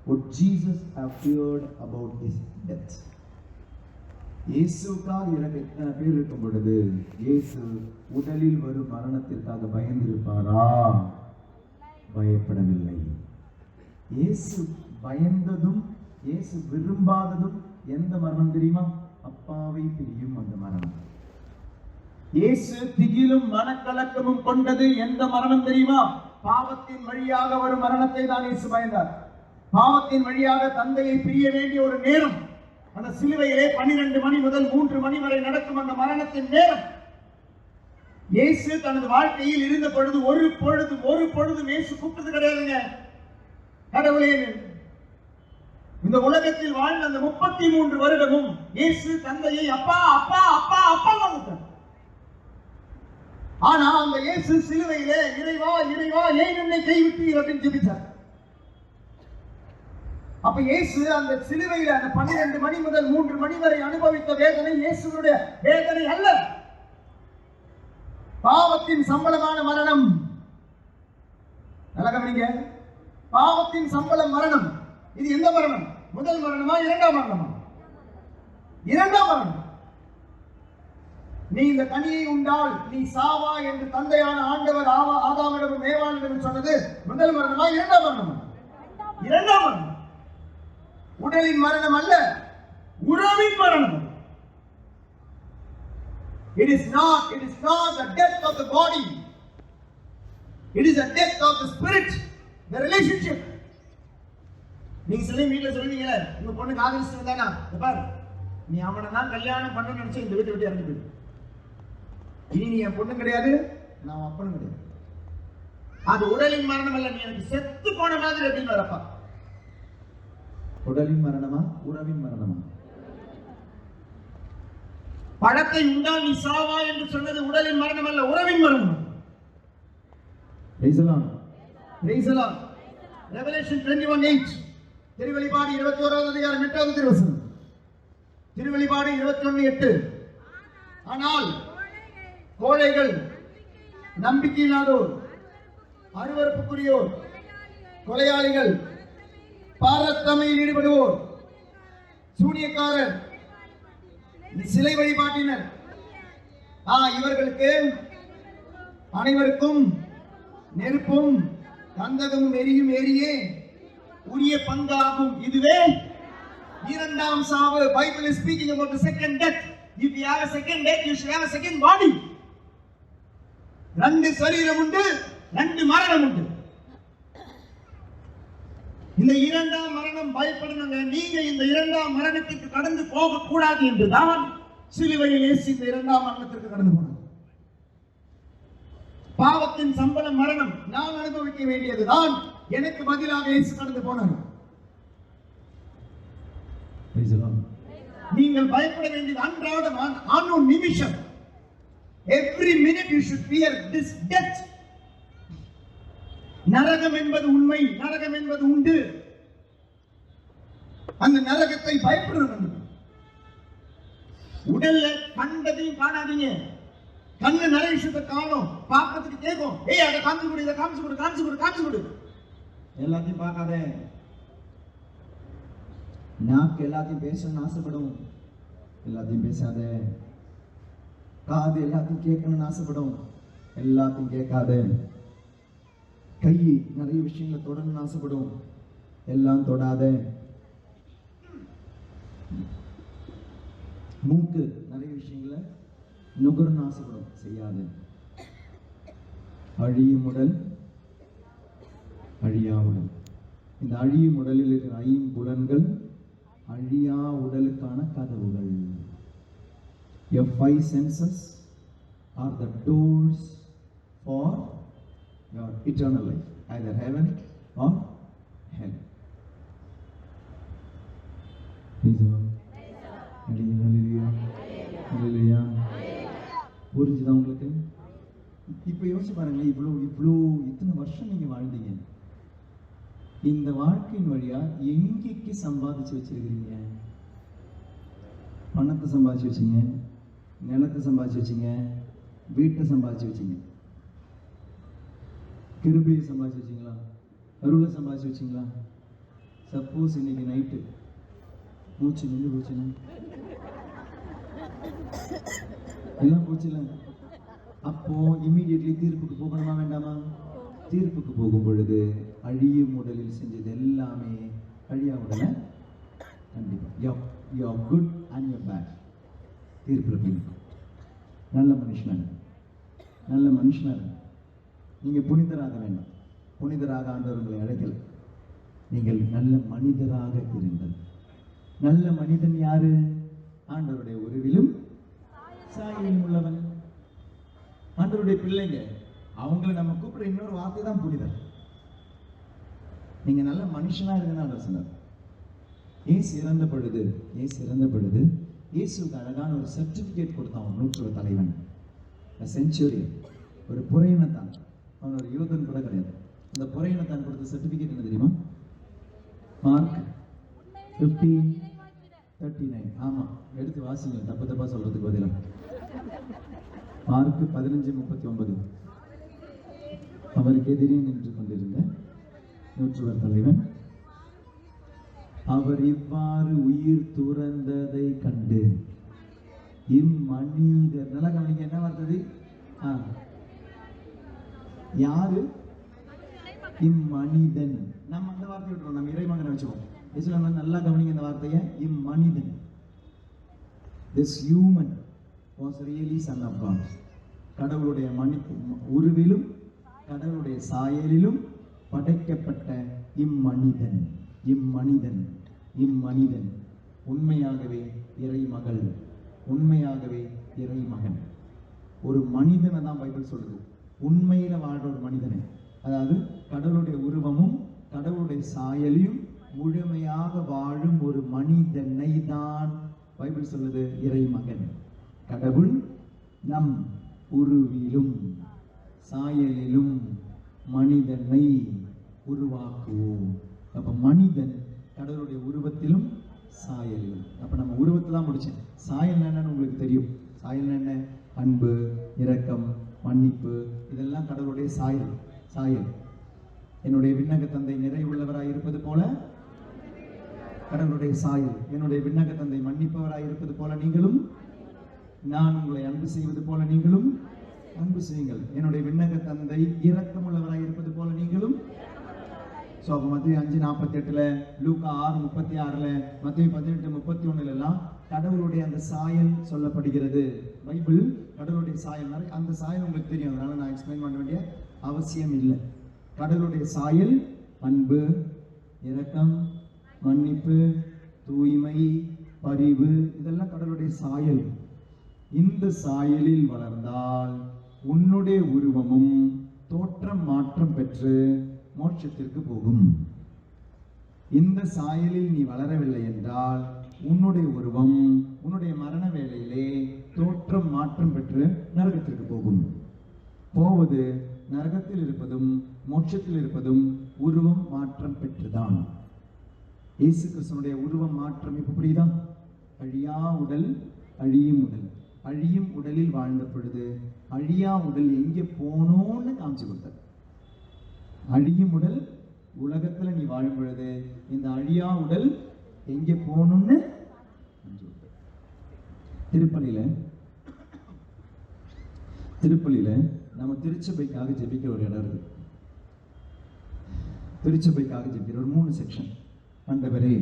would Jesus have feared about his death? இயேசுக்காக இறக்க எத்தனை பேர் இருக்கும் பொழுது இயேசு உடலில் வரும் மரணத்திற்காக பயந்திருப்பாரா? பயப்படவில்லை. இயேசு பயந்ததும் இயேசு விரும்பாததும் எந்த மரணம் தெரியுமா? அப்பாவை பிரியும் அந்த மரணம். இயேசு திகிலும் மனக்கலக்கமும் கொண்டது எந்த மரணம் தெரியுமா? பாவத்தின் வழியாக வரும் மரணத்தை தான் இயேசு பயந்தார். பாவத்தின் வழியாக தந்தையை பிரிய வேண்டிய ஒரு நேரம், அந்த சிலுவையிலே 12 மணி முதல் 3 மணி வரை நடக்கும் அந்த மரணத்தின் நேரம். இயேசு தனது வாழ்க்கையில் இருந்த பொழுது ஒரு பொழுதும் இயேசு கூப்பிட்டது கிடையாதுங்க. கடவுளே, இந்த உலகத்தில் வாழ்ந்த அந்த 33 வருடமும் இயேசு தந்தையை அப்பா அப்பா அப்பா அப்பா கூப்பிட்டார். ஆனா அந்த இயேசு சிலுவையிலே இறைவா இறைவா ஏன் என்னை கைவிட்டீர் அப்படின்னு ஜெபிச்சார். அப்ப இயேசு அந்த சிலுவையில அந்த 12 மணி முதல் 3 மணி வரை அனுபவித்த வேதனை இயேசுவுடைய வேதனை அல்ல. பாவத்தின் சம்பளமான மரணம். நல்லா கவனிங்க, பாவத்தின் சம்பளம் மரணம். இது எந்த மரணம்? முதல் மரணமா இரண்டாம் மரணமா? இரண்டாம் மரணம். நீ இந்த கனியை உண்டால் நீ சாவா என்று தந்தையான ஆண்டவர் ஆதாமிடம் ஏவாளிடம் சொன்னது முதல் மரணமா இரண்டாம் மரணமா? இரண்டாம் மரணம். உடலின் மரணம் அல்ல, உறவின் மரணம். It is not the death of the body. It is the death of the spirit, the relationship. நீங்க சில வீட்டுல சொல்லுவீங்களே, உங்க பொண்ணு காதலிச்சு வந்தானா, பாரு நீ அவனை தான் கல்யாணம் பண்ண நினைச்சு இந்த வீட்டை விட்டு இறங்கி போயிடு. இனி நீ என் பொண்ணு கிடையாது, நான் அப்பனும் கிடையாது. அது உடலின் மரணம் அல்ல, நீ எனக்கு செத்து போன மாதிரி அப்படின்னு வரப்பா. உடலின் மரணமா உறவின் மரணமா? பழத்தை உண்டால் நீ சாவா என்று சொன்னது உடலின் மரணம் அல்ல, உறவின் மரணம். Praise the Lord. Praise the Lord. Revelation 21:8. திருவெளிப்பாடு 21வது அதிகாரம் 8வது திருவசனம். திருவெளிப்பாடு 21:8. ஆனால் கோழைகள், நம்பிக்கையில்லாதோர், அருவருப்புக்குரியோர், கொலையாளிகள், பாரத்தமையில் ஈடுபடுவோர், சூனியக்காரர், சிலை வழிபாட்டினர், இவர்களுக்கு அனைவருக்கும் நெருப்பும் கந்தகமும் எரியும் ஏரியே உரிய பங்காகும். இதுவே இரண்டாம் சாவு. Bible is speaking about the second death. If you have a second death, you should have a second body. ரெண்டு சரீரம் உண்டு, ரெண்டு மரணம் உண்டு. இந்த இரண்டாம் மரணம் பயப்படணுங்க. நீங்க இந்த இரண்டாம் மரணத்திற்கு கடந்து போக கூடாது என்றுதான் சிலுவையில் இயேசு இந்த இரண்டாம் மரணத்திற்கு கடந்து போனார். பாவத்தின் சம்பளம் மரணம். நான் அனுபவிக்க வேண்டியதுதான் எனக்கு பதிலாக இயேசு கடந்து போனார். நீங்கள் பயப்பட வேண்டியது அன்றாடம், ஆனோன் நிமிஷம். Every minute you should fear this death. நரகம் என்பது உண்மை, நரகம் என்பது உண்டு. அந்த நரகத்தை பயப்படுறது. உடல்ல கண்டதையும் காணாதீங்க. கண்ணு நிறைய விஷயத்தை காணும், பார்க்கறதுக்கு கேட்கும். அதை காமிச்சு கொடு, இதை காமிச்சு கொடு, காமிச்சு கொடு, காமிச்சு கொடு. எல்லாத்தையும் பார்க்காத. நாக்கு எல்லாத்தையும் பேசணும்னு ஆசைப்படும், எல்லாத்தையும் பேசாத. காது எல்லாத்தையும் கேட்கணும்னு ஆசைப்படும், எல்லாத்தையும் கேட்காத. கை நிறைய விஷயங்களை தொடரணும்னு ஆசைப்படும், எல்லாம் தொடாத. மூக்கு நிறைய விஷயங்களை நுகரணும்னு ஆசைப்படும், செய்யாத. அழியும் உடல், அழியா உடல். இந்த அழியும் உடலில் இருக்கிற ஐம்புலன்கள் அழியா உடலுக்கான கதவுகள். Your 5 senses are the doors for your eternal life, either heaven or hell. புரிஞ்சுதா உங்களுக்கு? இப்ப யோசிச்சு பாருங்க, இத்தனை வருஷம் நீங்க வாழ்ந்தீங்க. இந்த வாழ்க்கையின் வழியா எங்கேக்கு சம்பாதிச்சு வச்சிருக்கிறீங்க? பணத்தை சம்பாதிச்சு வச்சீங்க, நிலத்தை சம்பாதிச்சு வச்சீங்க, வீட்டை சம்பாதிச்சு வச்சீங்க, கிருபையை சம்பாதிச்சு வச்சீங்களா, அருளை சம்பாதிச்சு வச்சீங்களா? சப்போஸ் இன்னைக்கு நைட்டு மூச்சு நின்று போச்சுன்னா, எல்லாம் போச்சுல, அப்போ இம்மீடியட்லி தீர்ப்புக்கு போகணுமா வேண்டாமா? தீர்ப்புக்கு போகும் பொழுது அழியும் உடலில் செஞ்சது எல்லாமே அழியா உடலை கண்டிப்பா you're good and you're bad தீர்ப்புல போயிருக்கும். நல்ல மனுஷனாக, நல்ல மனுஷனாக. நீங்க புனிதராக வேண்டாம், புனிதராக ஆண்டவர் உங்களை அழைக்கல. நீங்கள் நல்ல மனிதராக இருங்கள். நல்ல மனிதன் யாரு? ஆண்டவருடைய உருவிலும் சாயலிலும் உள்ளவன். ஆண்டவருடைய பிள்ளைங்க, அவங்களை நம்ம கூப்பிடுற இன்னொரு வார்த்தை தான் புனிதர். நீங்க நல்ல மனுஷனா இருக்குன்னு ஆண்டவர் சொன்னார். ஏசு இறந்த பொழுது இயேசுக்கு அழகான ஒரு சர்டிபிகேட் கொடுத்தான் அவன் நூற்றுவ தலைவன், செஞ்சுரியன், ஒரு புறையினத்தான். அவன் ஒரு யூதன் கூட கிடையாது. இந்த புறையினத்தான் கொடுத்த சர்டிபிகேட் என்ன தெரியுமா? மார்க் 15:39. ஆமா, எடுத்து வாசிங்க, தப்பா சொல்றதுக்கு பதிலாக. மார்க் 15:39. அவருக்கு எதிரே நின்று கொண்டிருந்த நூற்றுவர் தலைவன் அவர் இவ்வாறு உயிர் துறந்ததை கண்டு இம்மனிதர், நல்லா கவனிங்க, என்ன வார்த்தை? யாரு? இம்மனிதன். நம்ம அந்த வார்த்தையை விட்டுறோம், நம்ம இறைமகனை வச்சுக்கோம். இஸ்லாம்ல நல்லா கவனிங்க இந்த வார்த்தையை. இம்மனிதன், this human was really son of God. கடவுளுடைய உருவிலும் கடவுளுடைய சாயலிலும் படைக்கப்பட்ட இம்மனிதன் உண்மையாகவே இறைமகள், உண்மையாகவே இறைமகன். ஒரு மனிதனை தான் பைபிள் சொல்லுது, உண்மையில வாழ்ற ஒரு மனிதனை. அதாவது கடவுளுடைய உருவமும் கடவுளுடைய சாயலையும் முழுமையாக வாழும் ஒரு மனிதனை தான் பைபிள் சொல்லுது இறைமகன். கடவுள் நம் உருவிலும் சாயலிலும் மனிதனை உருவாக்குவோம். அப்ப மனிதன் கடவுளுடைய உருவத்திலும் சாயலிலும். அப்ப நம்ம உருவத்தை தான் முடிச்சேன். சாயல் என்னன்னு உங்களுக்கு தெரியும். சாயல் என்ன? அன்பு, இரக்கம், மன்னிப்பு, இதெல்லாம் கடவுளுடைய சாயல். சாயல். என்னுடைய விண்ணக தந்தை நிறைவுள்ளவராய் இருப்பது போல கடவுளுடைய சாயல். என்னுடைய விண்ணக தந்தை மன்னிப்பவராய் இருப்பது போல நீங்களும், நான் உங்களை அன்பு செய்வது போல நீங்களும் அன்பு செய்யுங்கள். என்னுடைய விண்ணக தந்தை இரக்கமுள்ளவராய் இருப்பது போல நீங்களும். ஸோ அப்போ மத்திய 5:48, லூக்கா 6:36, மத்திய 18:31 எல்லாம் கடவுளுடைய அந்த சாயல் சொல்லப்படுகிறது. பைபிள் கடவுளுடைய சாயல். அந்த சாயல் உங்களுக்கு தெரியும், அதனால நான் எக்ஸ்பிளைன் பண்ண வேண்டிய அவசியம் இல்லை. கடவுளுடைய சாயல் அன்பு, இரக்கம், மன்னிப்பு, தூய்மை, பரிவு, இதெல்லாம் கடவுளுடைய சாயல். இந்த சாயலில் வளர்ந்தால் உன்னுடைய உருவமும் தோற்றம் மாற்றம் பெற்று மோட்சத்திற்கு போகும். இந்த சாயலில் நீ வளரவில்லை என்றால் உன்னுடைய உருவம் உன்னுடைய மரண வேளையிலே தோற்றம் மாற்றம் பெற்று நரகத்திற்கு போகும். போவது நரகத்தில் இருப்பதும் மோட்சத்தில் இருப்பதும் உருவம் மாற்றம் பெற்றுதான். இயேசு கிறிஸ்துவனுடைய உருவம் மாற்றம் இப்ப புரியுதா? அழியா உடல், அழியும் உடல். அழியும் உடலில் வாழ்ந்த பொழுது அழியா உடல் எங்கே போனோன்னு காமிச்சு கொடுத்தார். அழியும் உடல் உலகத்துல நீ வாழும் பொழுது இந்த அழியா உடல் எங்கே போகணும்னு திருப்பலியில நம்ம திருச்சபைக்காக ஜெபிக்கிற ஒரு இடம் இருக்கு. திருச்சபைக்காக ஜெபிக்கிற ஒரு 3 செக்ஷன். ஆண்டவரே,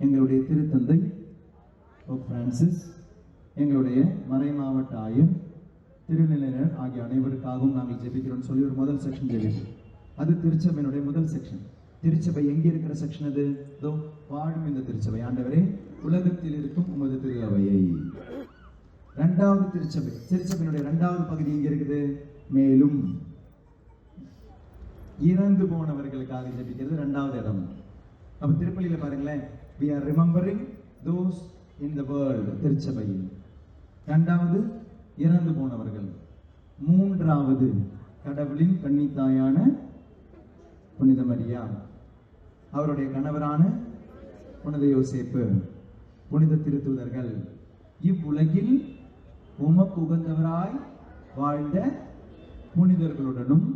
எங்களுடைய திருத்தந்தை பிரான்சிஸ், எங்களுடைய மறை மாவட்ட ஆயர், திருநிலையினர் ஆகிய அனைவருக்காகவும் நாங்கள் ஜெபிக்கிறோம்னு சொல்லி ஒரு முதல் செக்ஷன் ஜெபிக்கிறோம். அது திருச்சபையினுடைய முதல் செக்ஷன். திருச்சபை எங்கே இருக்கிற செக்ஷன் அது? இதோ வாழும் இந்த திருச்சபை. ஆண்டவரே, உலகத்தில் இருக்கும் உமது திரு அவையை. இரண்டாவது திருச்சபை, திருச்சபையினுடைய இரண்டாவது பகுதி எங்க இருக்குது? மேலும் இறந்து போனவர்களுக்காக ஜெபிக்கிறது இரண்டாவது இடம். அப்ப திருப்பலியில பாருங்களேன், we are remembering those in the world. திருச்சபையில் இரண்டாவது இறந்து போனவர்கள். மூன்றாவது கடவுளின் கன்னித்தாயான புனித மரியா, அவருடைய கணவரான புனித யோசேப்பு, புனித திருத்தூதர்கள், இவ்வுலகில் உமக்கு உகந்தவராய் வாழ்ந்த புனிதர்களுடனும்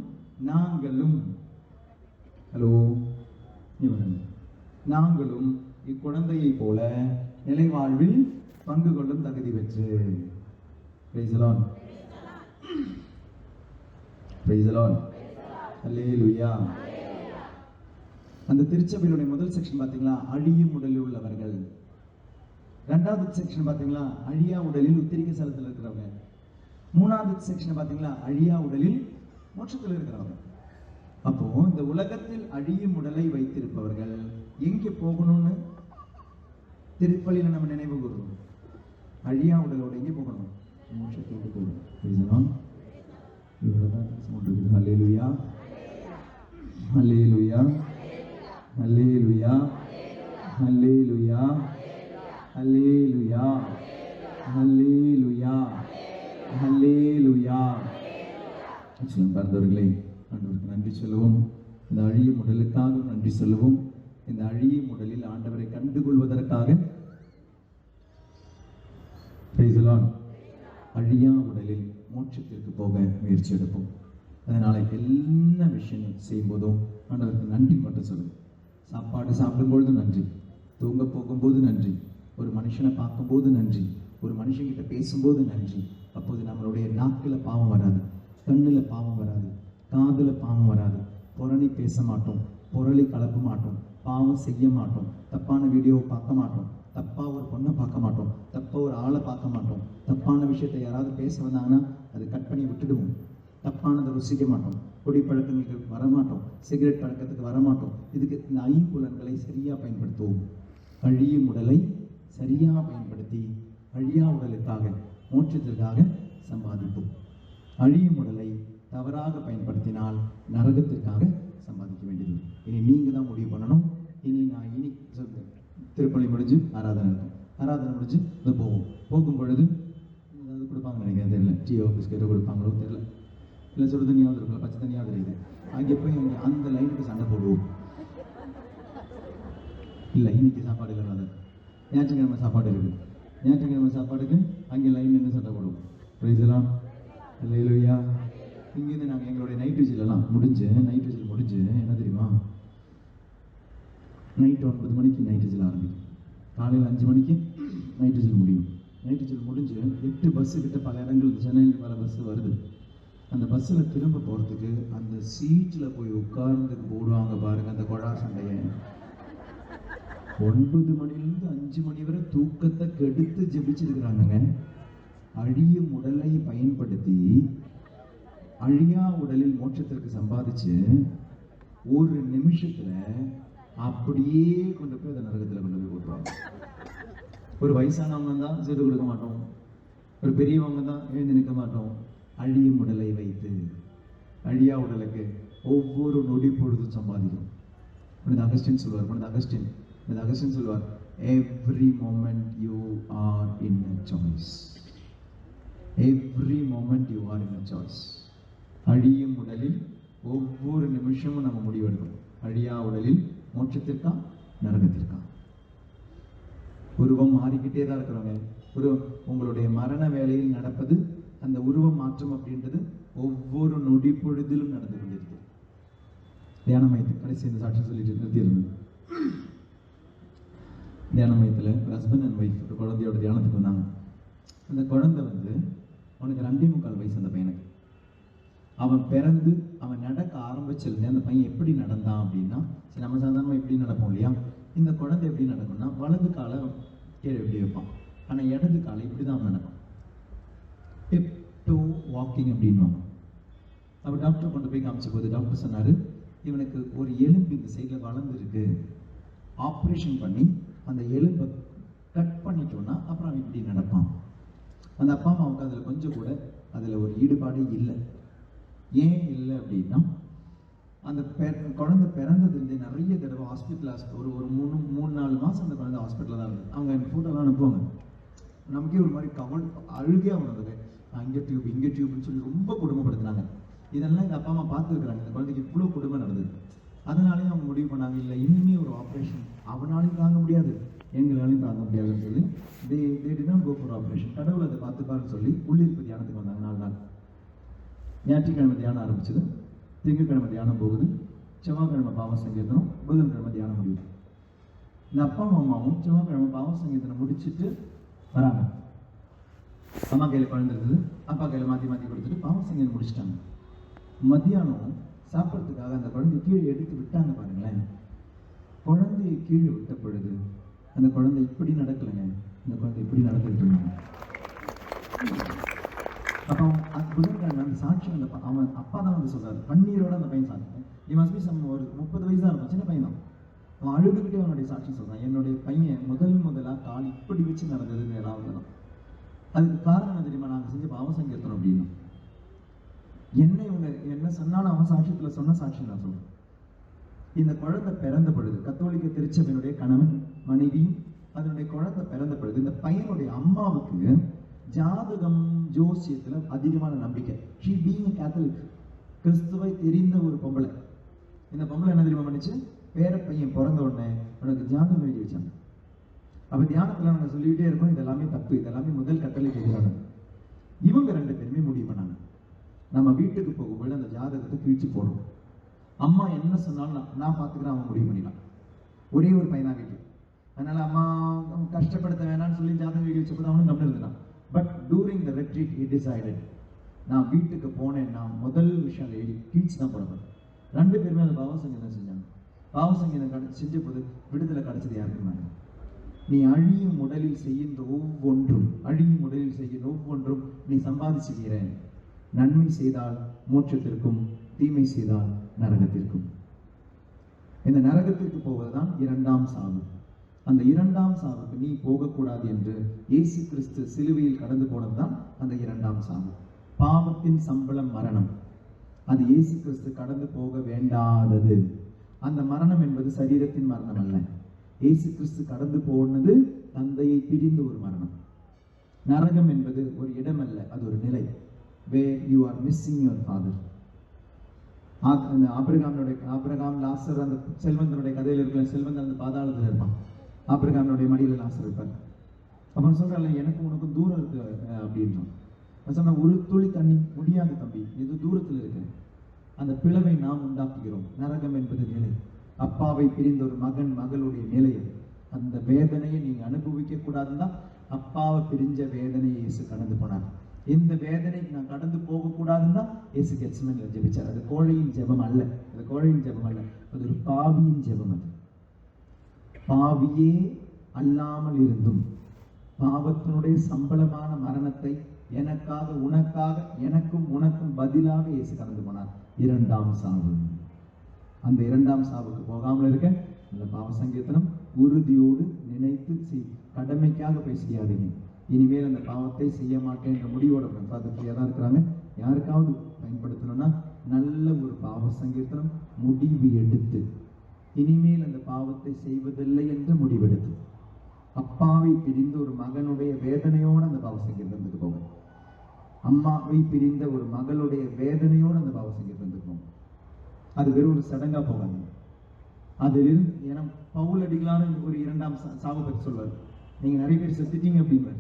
நாங்களும் நாங்களும் இக்குழந்தையை போல நிலை வாழ்வில் பங்கு கொள்ளும் தகுதி பெற்று. Praise the Lord. Praise the Lord. Hallelujah. அந்த திருச்சபையினுடைய முதல் செக்ஷன் பாத்தீங்களா, அழியும் உடலில் உள்ளவர்கள். இரண்டாவது செக்ஷன் பாத்தீங்களா, அழியா உடலில் உத்திரிக்க ஸ்தலத்தில் இருக்கிறவங்க. மூணாவது செக்ஷன் பாத்தீங்களா, அழியா உடலில் மோட்சத்தில் இருக்கிறவங்க. அப்போ இந்த உலகத்தில் அழியும் உடலை வைத்திருப்பவர்கள் எங்கே போகணும்னு திருப்பலியில நம்ம நினைவு கூறுறோம். அழியா உடலோட எங்கே போகணும்? மோட்சத்துக்கு போகணும். இவ்வளவுதான் சொல்றது. ஹல்லேலூயா, ஹல்லேலூயா, ஹல்லேலூயா, ஹல்லேலூயா, ஹல்லேலூயா, ஹல்லேலூயா, ஹல்லேலூயா. பிறந்தவர்களே, ஆண்டவருக்கு நன்றி சொல்லுவோம். இந்த அழியும் உடலுக்காக நன்றி சொல்லுவோம். இந்த அழியும் உடலில் ஆண்டவரை கண்டுகொள்வதற்காக அழியா உடலில் மோட்சத்திற்கு போக முயற்சி எடுப்போம். அதனால எல்லா விஷயம் செய்யும் போதும் ஆண்டவருக்கு நன்றி மட்டும் சொல்லுங்க. சாப்பாடு சாப்பிடும்பொழுது நன்றி, தூங்க போகும்போது நன்றி, ஒரு மனுஷனை பார்க்கும்போது நன்றி, ஒரு மனுஷங்கிட்ட பேசும்போது நன்றி. அப்போது நம்மளுடைய நாக்கில் பாவம் வராது, கண்ணில் பாவம் வராது, காதில் பாவம் வராது. புரணி பேச மாட்டோம், புரளி கலப்ப மாட்டோம், பாவம் செய்ய மாட்டோம், தப்பான வீடியோவை பார்க்க மாட்டோம், தப்பா ஒரு பொண்ணை பார்க்க மாட்டோம், தப்பா ஒரு ஆளை பார்க்க மாட்டோம், தப்பான விஷயத்தை யாராவது பேச வந்தாங்கன்னா அது கட் பண்ணி விட்டுடுவோம், தப்பானதை ருசிக்க மாட்டோம், குடி பழக்கங்களுக்கு வரமாட்டோம், சிகரெட் பழக்கத்துக்கு வரமாட்டோம். இதுக்கு இந்த ஐம்புலன்களை சரியாக பயன்படுத்துவோம். அழியும் உடலை சரியாக பயன்படுத்தி அழியா உடலுக்காக மோட்சத்திற்காக சம்பாதிப்போம். அழியும் உடலை தவறாக பயன்படுத்தினால் நரகத்திற்காக சம்பாதிக்க வேண்டியது. இனி நீங்கள் தான் முடிவு பண்ணணும். இனி திருப்பலி முடிஞ்சு ஆராதனை இருக்கும், ஆராதனை முடிஞ்சு போவோம். போகும் பொழுது டீயோ பிஸ்கெட்டோ கொடுப்பாங்களோ தெரியல, இல்லை சுடு தண்ணியாவது இருக்குல்ல, பச்சை தண்ணியாவது இருக்குது. அங்கே போய் அந்த லைனுக்கு சண்டை போடுவோம். இல்லை இன்னைக்கு சாப்பாடு இல்லை, ஞாயிற்றுக்கிழமை சாப்பாடு இருக்குது, ஞாயிற்றுக்கிழமை சாப்பாடுக்கு அங்கே லைன் நின்று சண்டை போடுவோம். பிரைஸ்லாம் இல்லையா? இங்கேருந்து நாங்கள் எங்களுடைய நைட் விஜிலெல்லாம் முடிஞ்சு என்ன தெரியுமா, நைட்டு 9 மணிக்கு நைட் விஜில் ஆரம்பிக்கும், காலையில் 5 மணிக்கு நைட் விஜில் முடியும். நைட் விஜில் முடிஞ்சு 8 பஸ்ஸு கிட்ட பல இடங்களுக்கு சென்னையில் பல பஸ்ஸு வருது. அந்த பஸ்ஸில் திரும்ப போகிறதுக்கு அந்த சீட்டில் போய் உட்கார்ந்து போடுவாங்க பாருங்க அந்த குழா சண்டையை. 9 மணிலேருந்து 5 மணி வரை தூக்கத்தை கெடுத்து ஜெபிச்சிருக்கிறாங்க. அழியும் உடலை பயன்படுத்தி அழியா உடலில் மோட்சத்திற்கு சம்பாதிச்சு ஒரு நிமிஷத்துல அப்படியே கொண்டு போய் அந்த நரகத்துல கொண்டு போய் போட்டுருவாங்க. ஒரு வயசானவங்க தான் செய்து கொடுக்க மாட்டோம், ஒரு பெரியவங்க தான் எழுந்து நிற்க மாட்டோம். அழியும் உடலை வைத்து அழியா உடலுக்கு ஒவ்வொரு நொடி பொழுதும் சம்பாதிக்கும். அகஸ்டின் சொல்லுவார், every moment you are in a choice. every moment you are in a choice. அழியும் உடலில் ஒவ்வொரு நிமிஷமும் நம்ம முடிவெடுக்கணும். அழியா உடலில் மோட்சத்திற்கா நரகத்திற்கா? உருவம் மாறிக்கிட்டே தான் இருக்கிறவங்க. உங்களுடைய மரண வேலையில் நடப்பது அந்த உருவ மாற்றம் அப்படின்றது ஒவ்வொரு நொடி பொழுதிலும் நடந்து கொண்டிருக்கு. தியான மையத்தில் கடைசி இந்த சாட்சி சொல்லிட்டு நிறுத்தியிருந்தது. தியான மையத்தில் ஒரு ஹஸ்பண்ட் அண்ட் ஒய்ஃப் ஒரு குழந்தையோட தியானத்துக்கு வந்தாங்க. அந்த குழந்தை அவனுக்கு 2.25 வயசு. அந்த பையனுக்கு அவன் பிறந்து அவன் நடக்க ஆரம்பிச்சிருந்தேன். அந்த பையன் எப்படி நடந்தான் அப்படின்னா, சரி நம்ம சாதாரணமாக எப்படி நடப்போம் இல்லையா, இந்த குழந்தை எப்படி நடக்கும்னா வலது காலை கீழே எப்படி வைப்பான், ஆனால் இடது காலை இப்படி தான் நடக்கும். டிப்டோ வாக்கிங் அப்படின்வாங்க. அப்போ டாக்டர் கொண்டு போய் காமிச்ச போது டாக்டர் சொன்னார், இவனுக்கு ஒரு எலும்பு இந்த சைடில் வளர்ந்துருக்கு, ஆப்ரேஷன் பண்ணி அந்த எலும்பை கட் பண்ணிட்டோன்னா அப்புறம் அவன் இப்படி நடப்பான். அந்த அப்பா அம்மாவுக்கு அதில் கொஞ்சம் கூட அதில் ஒரு ஈடுபாடே இல்லை. ஏன் இல்லை அப்படின்னா, அந்த குழந்தை பிறந்ததுலேருந்து நிறைய தடவை ஹாஸ்பிட்டல் ஒரு 3-4 மாதம் அந்த குழந்தை ஹாஸ்பிட்டலில் தான் இருந்தது. அவங்க எனக்கு ஃபோட்டோலாம் அனுப்புவாங்க. நமக்கே ஒரு மாதிரி அழுகையாக உணர்ந்தது. இங்கே டியூப்னு சொல்லி ரொம்ப கொடுமைப்படுத்தினாங்க. இதெல்லாம் எங்கள் அப்பா அம்மா பார்த்துருக்குறாங்க. இந்த குழந்தைக்கு இவ்வளோ கொடுமை நடந்தது. அதனாலேயே அவங்க முடிவு பண்ணாங்க, இல்லை இனிமே ஒரு ஆப்ரேஷன் அவனாலையும் தாங்க முடியாது, எங்களாலையும் தாங்க முடியாதுன்னு சொல்லி they did not go for operation. கடவுள் அதை பார்த்துப்பாருன்னு சொல்லி உள்ளிருப்பு தியானத்துக்கு வந்தாங்க 4 நாள். ஞாயிற்றுக்கிழமை தியானம் ஆரம்பிச்சது, திங்கட்கிழமை தியானம் போகுது, செவ்வாய்க்கிழமை பாவ சங்கீர்த்தனம், புதன்கிழமை தியானம் முடியுது. இந்த அப்பா அம்மாவும் செவ்வாய்க்கிழமை பாவ சங்கீர்த்தனம் முடிச்சுட்டு வராங்க. அம்மா கையில் குழந்தை இருந்தது, அப்பா கையில் மாற்றி கொடுத்துட்டு பாவ சங்கீதம் முடிச்சுட்டாங்க. மத்தியானம் சாப்பிட்றதுக்காக அந்த குழந்தைய கீழே எடுத்து விட்டாங்க பாருங்களேன். குழந்தையை கீழே விட்ட பொழுது அந்த குழந்தை இப்படி நடக்கலைங்க, அந்த குழந்தை இப்படி நடந்துட்டு இருந்தாங்க. அப்போ புதன்கிழமை அந்த சாட்சி அவன் அப்பா தான் சொல்றாரு, கண்ணீரோட அந்த பையன் சாட்சி. ஒரு 30 வயசு தான் இருக்கும், சின்ன பையன் தான். அவன் அழுதுகிட்டே அவனுடைய சாட்சி சொல்றான், என்னுடைய பையன் முதலாக கால் இப்படி வச்சு நடந்ததுன்னு ஏதாவது தான். அதுக்கு காரணம் என்ன தெரியுமா, நாங்கள் செஞ்ச பாவ சங்கீர்த்தனம் அப்படின்னா என்ன சொன்னாலும் அவன் சாட்சியத்தில் சொன்ன சாட்சி நான் சொல்றேன். இந்த குழந்தை பிறந்த பொழுது கத்தோலிக்க திருச்சபையினுடைய கணவன் மனைவியும் அதனுடைய குழந்தை பிறந்த பொழுது இந்த பையனுடைய அம்மாவுக்கு ஜாதகம் ஜோசியத்துல அதிகமான நம்பிக்கை. ஷீ பீயிங் எ கேத்தலிக், கிறிஸ்துவை தெரிந்த ஒரு பொம்பளை. இந்த பொம்பளை என்ன தெரியுமா பண்ணிச்சு, பேர பையன் பிறந்த உடனே உனக்கு ஜாதகம் எழுதி வச்சாங்க. அப்ப தியானத்துல நாங்கள் சொல்லிக்கிட்டே இருக்கோம், இதெல்லாமே தப்பு, இதெல்லாமே முதல் கட்டளை எதிரானது. இவங்க 2 பேருமே முடிவு பண்ணாங்க, நம்ம வீட்டுக்கு போகும்போது அந்த ஜாதகத்தை கிழிச்சு போடும். அம்மா என்ன சொன்னாலும் நான் பார்த்துக்கிறேன், அவன் முடிவு பண்ணிடலாம். ஒரே ஒரு பையன் தான் வீட்டுக்கு, அதனால அம்மா கஷ்டப்படுத்த வேணாம்னு சொல்லி ஜாதகம் எழுதி வச்சப்போ அவனும் கம்மில் இருந்தான். But during the retreat he decided, நான் வீட்டுக்கு போனேன், நான் முதல் விஷயம் எழுதி கீழ்ச்சி தான் போடப்பேன். 2 பேருமே அந்த பாவ சங்கீதம் செஞ்சாங்க. பாவ சங்கீதம் செஞ்ச போது விடுதலை கிடைச்சது யாருக்குனாங்க, நீ அழியும் உடலில் செய்கின்ற ஒவ்வொன்றும் நீ சம்பாதிச்சுக்கிற. நன்மை செய்தால் மோட்சத்திற்கும், தீமை செய்தால் நரகத்திற்கும். இந்த நரகத்திற்கு போவதுதான் 2ஆம் சாவு. அந்த 2ஆம் சாவுக்கு நீ போகக்கூடாது என்று இயேசு கிறிஸ்து சிலுவையில் கடந்து போனதுதான் அந்த 2ஆம் சாவு. பாவத்தின் சம்பளம் மரணம். அது இயேசு கிறிஸ்து கடந்து போக வேண்டாதது. அந்த மரணம் என்பது சரீரத்தின் மரணம் அல்ல. இயேசு கிறிஸ்து கடந்து போனது தந்தையை பிரிந்த ஒரு மரணம். நரகம் என்பது ஒரு இடம் அல்ல, அது ஒரு நிலை. where you are missing your father. Abraham லாசர் அந்த செல்வந்தனுடைய கதையில் இருக்கிற செல்வந்தன் அந்த பாதாளத்தில் இருப்பான். ஆபிரகாமுடைய மடியில் லாசர் இருப்பார். அப்புறம் சொல்றாங்க, எனக்கும் உனக்கும் தூரம் இருக்கு அப்படின்றான். சொன்ன ஒரு துளி தண்ணி முடியாது தம்பி, இது தூரத்தில் இருக்கு. அந்த பிளவை நாம் உண்டாக்குகிறோம். நரகம் என்பது நிலை. அப்பாவை பிரிந்த ஒரு மகன் மகளுடைய நிலை. அந்த வேதனையை நீங்க அனுபவிக்க கூடாதுன்னா அப்பாவை பிரிஞ்ச வேதனையை இயேசு கடந்து போனார். இந்த வேதனைக்கு நான் கடந்து போகக்கூடாதுன்னா இயேசு கெத்செமனேல ஜெபிச்சார். அது கோழையின் ஜெபம் அல்ல, அது கோழையின் ஜெபம் அல்ல, அது ஒரு பாவியின் ஜெபம். அது பாவியே அல்லாமல் இருந்தும் பாவத்தினுடைய சம்பளமான மரணத்தை எனக்காக உனக்காக எனக்கும் உனக்கும் பதிலாக இயேசு கடந்து போனார். இரண்டாம் சாவு. அந்த இரண்டாம் சாவுக்கு போகாமல் இருக்க இந்த பாவ சங்கீர்த்தனம் உறுதியோடு நினைத்து கடமைக்காக போய் செய்யாதீங்க. இனிமேல் அந்த பாவத்தை செய்ய மாட்டேன் என்ற முடிவோட ஃப்ரீயாக தான் இருக்கிறாங்க. யாருக்காவது பயன்படுத்தணும்னா நல்ல ஒரு பாவ சங்கீர்த்தனம் முடிவு எடுத்து இனிமேல் அந்த பாவத்தை செய்வதில்லை என்று முடிவெடுத்து அப்பாவை பிரிந்த ஒரு மகனுடைய வேதனையோடு அந்த பாவ சங்கீர்த்தனத்துக்கு போங்க. அம்மாவை பிரிந்த ஒரு மகளுடைய வேதனையோடு அந்த பாவ சங்கீர்த்தனத்துக்கு போங்க. அது வெறும் ஒரு சடங்கா போகாது. அதிலிருந்து ஏன்னா பவுல் அடிகளான ஒரு இரண்டாம் சாவை பற்றி சொல்வார். நீங்க நிறைய பேர் செத்துட்டீங்க அப்படின்னு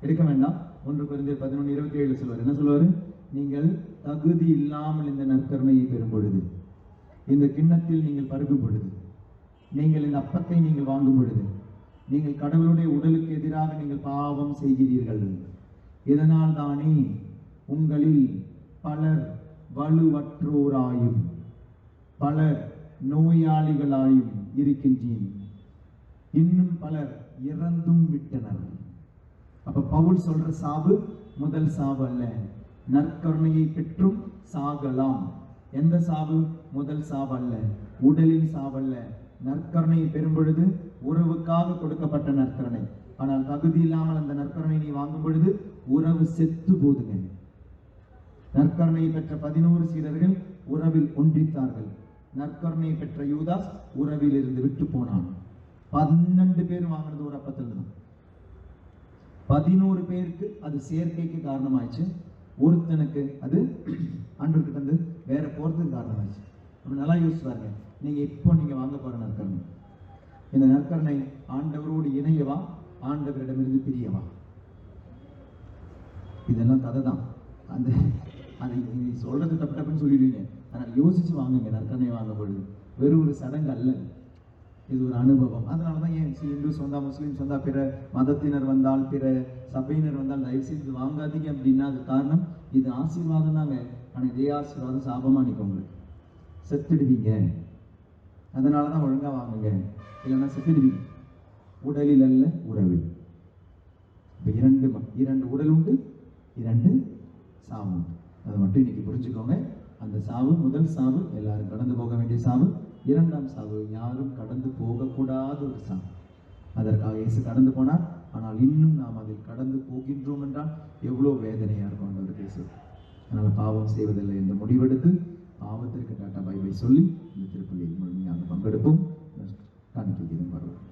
எடுக்க வேண்டாம். 1 கொரிந்தியர் 11:27 சொல்வார். என்ன சொல்வாரு? நீங்கள் தகுதி இல்லாமல் இந்த நற்கருணையை பெறும் பொழுது, இந்த கிண்ணத்தில் நீங்கள் பருகும் பொழுது, நீங்கள் இந்த அப்பத்தை நீங்கள் வாங்கும் பொழுது, நீங்கள் கடவுளுடைய உடலுக்கு எதிராக நீங்கள் பாவம் செய்கிறீர்கள். இதனால் தானே உங்களில் பலர் வலுவற்றோராயும் பலர் நோயாளிகளாயும் இருக்கின்றீர், இன்னும் பலர் இறந்தும் விட்டனர். அப்ப பவுல் சொல்ற சாவு முதல் சாவு அல்ல. நற்கருணையை பெற்றும் சாகலாம். எந்த சாவு? முதல் சாவு அல்ல, உடலின் சாவல்ல. நற்கருணையை பெறும் பொழுது உறவுக்காக கொடுக்கப்பட்ட நற்கருணை. ஆனால் தகுதி இல்லாமல் அந்த நற்கருணை நீ வாங்கும் பொழுது உறவு செத்து போதுங்க. நற்கருணையை பெற்ற 11 சீடர்கள் உறவில் ஒன்றித்தார்கள். நற்கருணையை பெற்ற யூதாஸ் உறவில் இருந்து விட்டு போனான். 12 பேர் வாங்கினது ஒரு அப்பத்தில் தான். 11 பேருக்கு அது சேர்க்கைக்கு காரணமாயிடுச்சு. ஒருத்தனுக்கு அது ஆண்டவர்கிட்ட வந்து வேற போறதுக்கு காரணமாயிடுச்சு. நம்ம நல்லா யோசிச்சு பாருங்க. நீங்க வாங்க போற நற்கருணை, இந்த நற்கருணை ஆண்டவரோடு இணையவா, ஆண்டவரிடமிருந்து பிரியவா? இதெல்லாம் கதை தான். அந்த அதை சொல்றது தப்பு தப்புன்னு சொல்லிடுவீங்க. ஆனால் யோசிச்சு வாங்குங்க. நற்கருணை வாங்க பொழுது வெறும் ஒரு சடங்கு அல்ல, இது ஒரு அனுபவம். அதனாலதான் ஏன் இந்துஸ் வந்தா, முஸ்லீம்ஸ் வந்தா, பிற மதத்தினர் வந்தால், பிற சபையினர் வந்தால் தயவு செய்து வாங்காதீங்க அப்படின்னா அது காரணம் இது ஆசீர்வாதம் தாங்க. ஆனால் இதே ஆசீர்வாதம் சாபமா நிற்கும். செத்துடுவீங்க. அதனாலதான் ஒழுங்கா வாங்குங்க, இல்லைன்னா செத்துடுவீங்க. உடலில் அல்ல, உறவில். இரண்டு உடல் உண்டு, 2 சாவு உண்டு. அதை மட்டும் இன்னைக்கு புரிஞ்சுக்கோங்க. அந்த சாவு முதல் சாவு எல்லாரும் கடந்து போக வேண்டிய சாவு. இரண்டாம் சாவு யாரும் கடந்து போகக்கூடாத ஒரு சாவு. அதற்காக இயேசு கடந்து போனார். ஆனால் இன்னும் நாம் அதில் கடந்து போகின்றோம் என்றால் எவ்வளோ வேதனையா இருக்கும் ஆண்டவர் பேசுவது. அதனால பாவம் செய்வதில்லை என்று முடிவெடுத்து பாவத்திற்கு டாட்டா பை பை சொல்லி இந்த திருப்பலியில் முழுமையாக பங்கெடுப்போம். காணிக்கைக்கு வருவோம்.